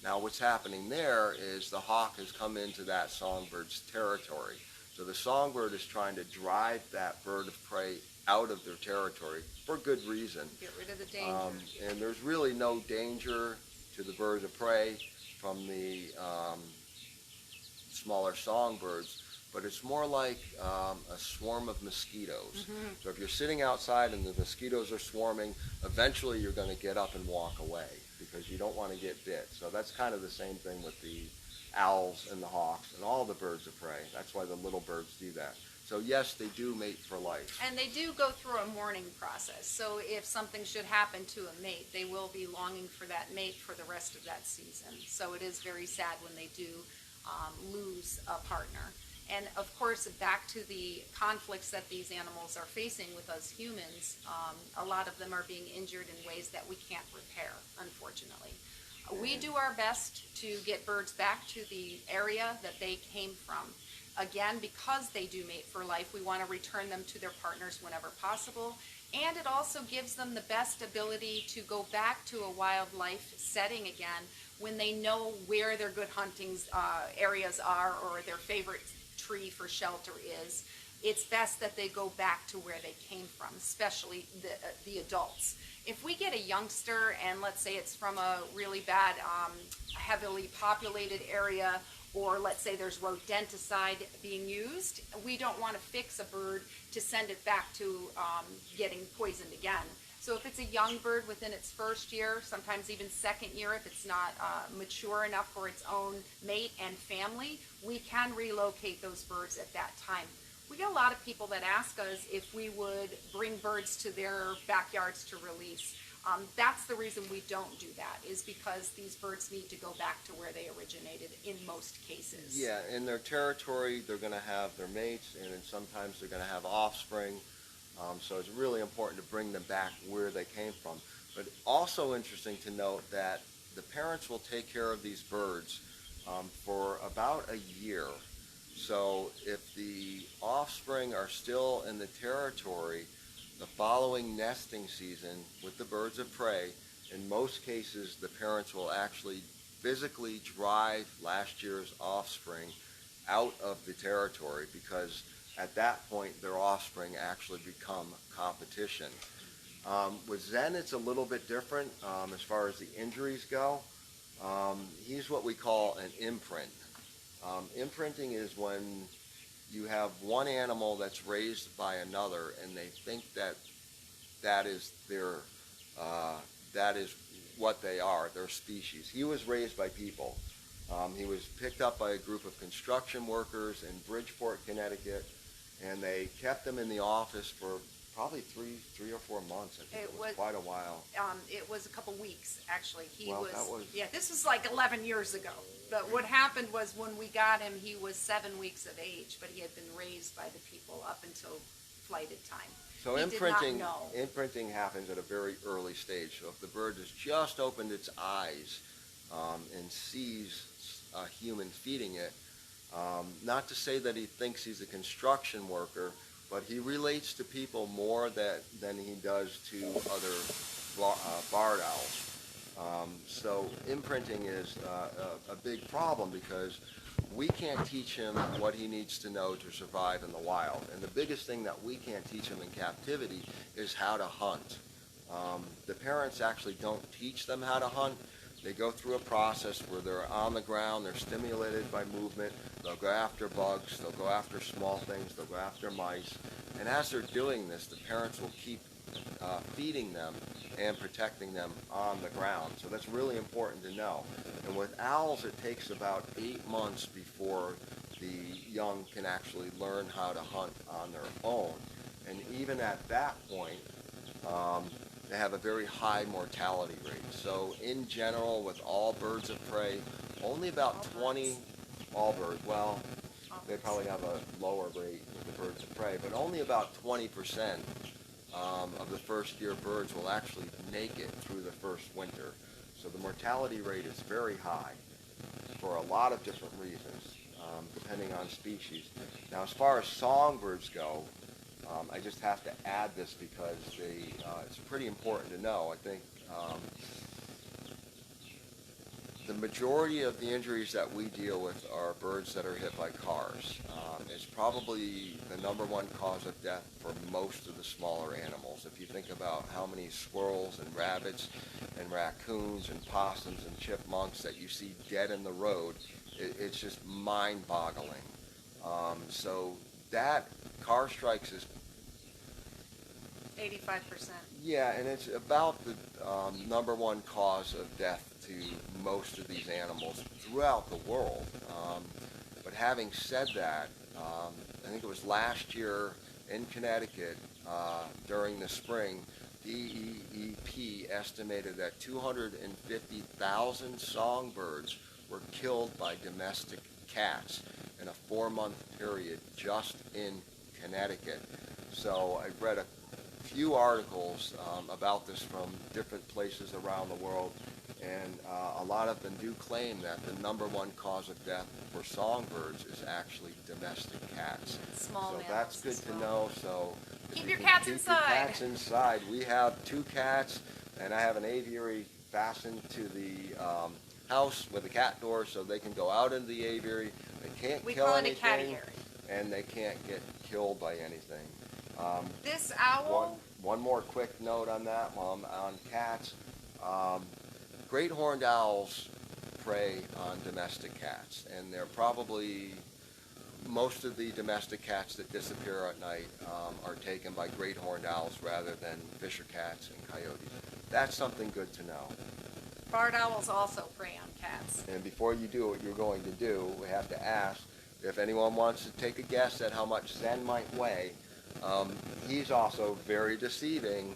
Now what's happening there is the hawk has come into that songbird's territory. So the songbird is trying to drive that bird of prey out of their territory for good reason. Get rid of the danger. And there's really no danger to the birds of prey from the smaller songbirds, but it's more like a swarm of mosquitoes. So if you're sitting outside and the mosquitoes are swarming, eventually you're going to get up and walk away because you don't want to get bit. So that's kind of the same thing with the owls and the hawks and all the birds of prey. That's why the little birds do that. So yes, they do mate for life. And they do go through a mourning process. So if something should happen to a mate, they will be longing for that mate for the rest of that season. So it is very sad when they do lose a partner. And of course, back to the conflicts that these animals are facing with us humans, a lot of them are being injured in ways that we can't repair, unfortunately. We do our best to get birds back to the area that they came from. Again, because they do mate for life, we want to return them to their partners whenever possible. And it also gives them the best ability to go back to a wildlife setting again when they know where their good hunting areas are or their favorite tree for shelter is. It's best that they go back to where they came from, especially the adults. If we get a youngster and let's say it's from a really bad, heavily populated area, or let's say there's rodenticide being used, we don't want to fix a bird to send it back to getting poisoned again. So if it's a young bird within its first year, sometimes even second year, if it's not mature enough for its own mate and family, we can relocate those birds at that time. We get a lot of people that ask us if we would bring birds to their backyards to release. That's the reason we don't do that, is because these birds need to go back to where they originated in most cases. Yeah, in their territory, they're going to have their mates, and then sometimes they're going to have offspring. So it's really important to bring them back where they came from. But also interesting to note that the parents will take care of these birds for about a year. So if the offspring are still in the territory, the following nesting season with the birds of prey, in most cases the parents will actually physically drive last year's offspring out of the territory, because at that point their offspring actually become competition. With Zen, it's a little bit different as far as the injuries go. He's what we call an imprint. Imprinting is when you have one animal that's raised by another, and they think that that is their that is what they are, their species. He was raised by people. He was picked up by a group of construction workers in Bridgeport, Connecticut, and they kept him in the office for probably three or 4 months. I think it was quite a while. It was a couple weeks, actually. Well, that was- Yeah, this was like 11 years ago. But what happened was when we got him, he was 7 weeks of age, but he had been raised by the people up until flighted time. So He did not imprinting, know. imprinting happens at a very early stage. So if the bird has just opened its eyes and sees a human feeding it, not to say that he thinks he's a construction worker, but he relates to people more than he does to other barred owls. So imprinting is a big problem because we can't teach him what he needs to know to survive in the wild. And the biggest thing that we can't teach him in captivity is how to hunt. The parents actually don't teach them how to hunt. They go through a process where they're on the ground, they're stimulated by movement, they'll go after bugs, they'll go after small things, they'll go after mice. And as they're doing this, the parents will keep feeding them and protecting them on the ground. So that's really important to know. And with owls, it takes about 8 months before the young can actually learn how to hunt on their own. And even at that point, they have a very high mortality rate. So in general, with all birds of prey, only about 20, all birds, well, they probably have a lower rate with the birds of prey, but only about 20% of the first year birds will actually make it through the first winter. So the mortality rate is very high for a lot of different reasons, depending on species. Now, as far as songbirds go, I just have to add this because it's pretty important to know. I think the majority of the injuries that we deal with are birds that are hit by cars. It's probably the #1 cause of death for most of the smaller animals. If you think about how many squirrels and rabbits and raccoons and possums and chipmunks that you see dead in the road, it's just mind-boggling. So that car strikes is 85%. yeah, and it's about the #1 cause of death to most of these animals throughout the world. But having said that, I think it was last year in Connecticut during the spring, DEEP estimated that 250,000 songbirds were killed by domestic cats in a 4-month period just in Connecticut. So I read a few articles about this from different places around the world, and a lot of them do claim that the #1 cause of death for songbirds is actually domestic cats. Small So mammals that's good as to well. know. So if Keep you your can cats keep inside. Your cats inside. We have 2 cats, and I have an aviary fastened to the house with a cat door, so they can go out into the aviary. They can't We kill call it a anything, cattiary. and they can't get killed by anything. This owl, One more quick note on that, on cats. Great horned owls prey on domestic cats, and they're probably most of the domestic cats that disappear at night are taken by great horned owls rather than fisher cats and coyotes. That's something good to know. barred owls also prey on cats. And before you do what you're going to do, we have to ask if anyone wants to take a guess at how much Zen might weigh. He's also very deceiving,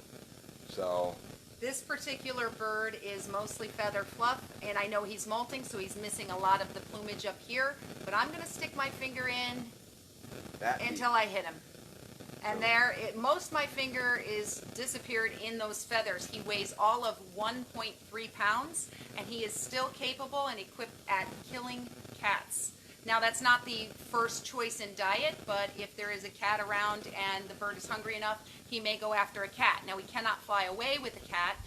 so This particular bird is mostly feather fluff, and I know he's molting, so he's missing a lot of the plumage up here, but I'm gonna stick my finger in that until I hit him. And most my finger is disappeared in those feathers. He weighs all of 1.3 pounds, and he is still capable and equipped at killing cats. Now, that's not the first choice in diet, but if there is a cat around and the bird is hungry enough, he may go after a cat. Now, he cannot fly away with a cat.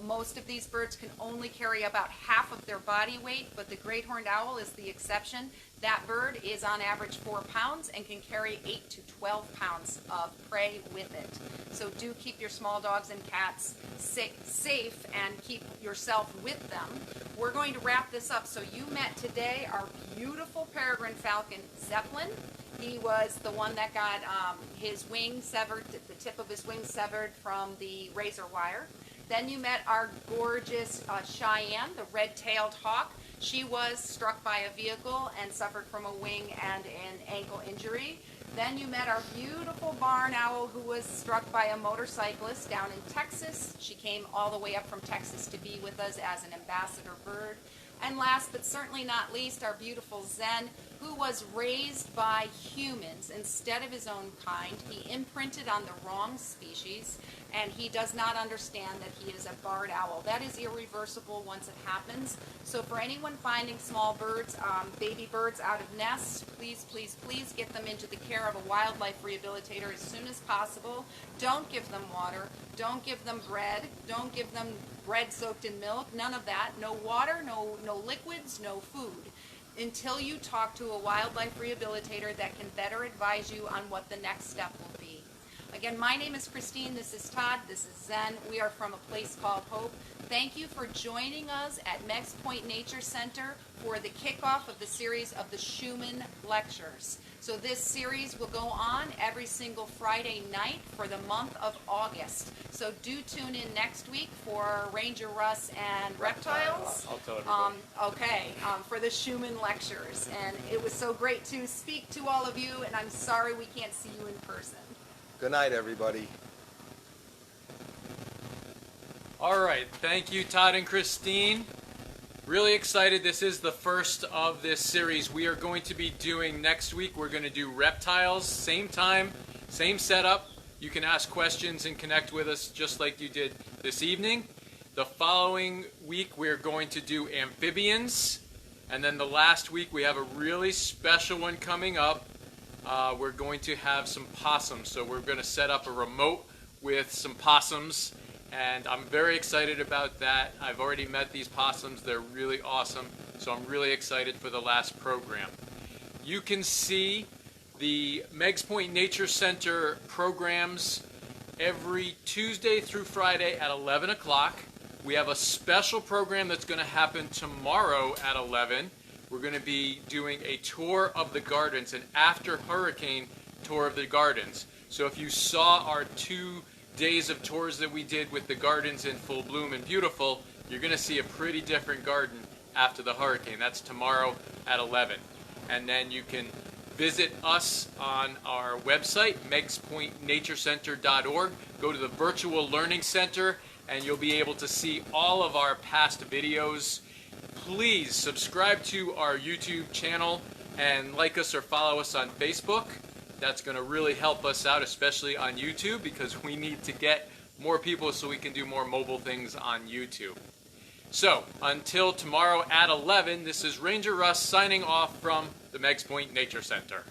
Most of these birds can only carry about half of their body weight, but the great horned owl is the exception. That bird is on average 4 pounds and can carry 8 to 12 pounds of prey with it. So do keep your small dogs and cats safe and keep yourself with them. We're going to wrap this up. So you met today our beautiful peregrine falcon, Zeppelin. He was the one that got his wing severed, the tip of his wing severed from the razor wire. Then you met our gorgeous Cheyenne, the red-tailed hawk. She was struck by a vehicle and suffered from a wing and an ankle injury. Then you met our beautiful barn owl who was struck by a motorcyclist down in Texas. She came all the way up from Texas to be with us as an ambassador bird. And last but certainly not least, our beautiful Zen, who was raised by humans instead of his own kind. He imprinted on the wrong species, and he does not understand that he is a barred owl. That is irreversible once it happens. So for anyone finding small birds, baby birds out of nests, please, please, please get them into the care of a wildlife rehabilitator as soon as possible. Don't give them water. Don't give them bread. Don't give them bread soaked in milk. None of that. No water, no liquids, no food, until you talk to a wildlife rehabilitator that can better advise you on what the next step will be. Again, my name is Christine, this is Todd, this is Zen. We are from a place called Hope. Thank you for joining us at Meggs Point Nature Center for the kickoff of the series of the Schumann Lectures. So this series will go on every single Friday night for the month of August. So do tune in next week for Ranger Russ and Reptiles. I'll tell everybody. For the Schumann Lectures. And it was so great to speak to all of you, and I'm sorry we can't see you in person. Good night, everybody. All right, thank you, Todd and Christine. Really excited. This is the first of this series. We are going to be doing next week. We're going to do reptiles, same time, same setup. You can ask questions and connect with us just like you did this evening. The following week, we're going to do amphibians. And then the last week, we have a really special one coming up. We're going to have some possums. So we're going to set up a remote with some possums. And I'm very excited about that. I've already met these possums. They're really awesome. So I'm really excited for the last program. You can see the Meggs Point Nature Center programs every Tuesday through Friday at 11 o'clock. We have a special program that's going to happen tomorrow at 11. We're going to be doing a tour of the gardens, an after hurricane tour of the gardens. So if you saw our 2 days of tours that we did with the gardens in full bloom and beautiful, you're going to see a pretty different garden after the hurricane. That's tomorrow at 11. And then you can visit us on our website, meggspointnaturecenter.org. Go to the Virtual Learning Center, and you'll be able to see all of our past videos. Please subscribe to our YouTube channel and like us or follow us on Facebook. That's going to really help us out, especially on YouTube, because we need to get more people so we can do more mobile things on YouTube. So, until tomorrow at 11, this is Ranger Russ signing off from the Meggs Point Nature Center.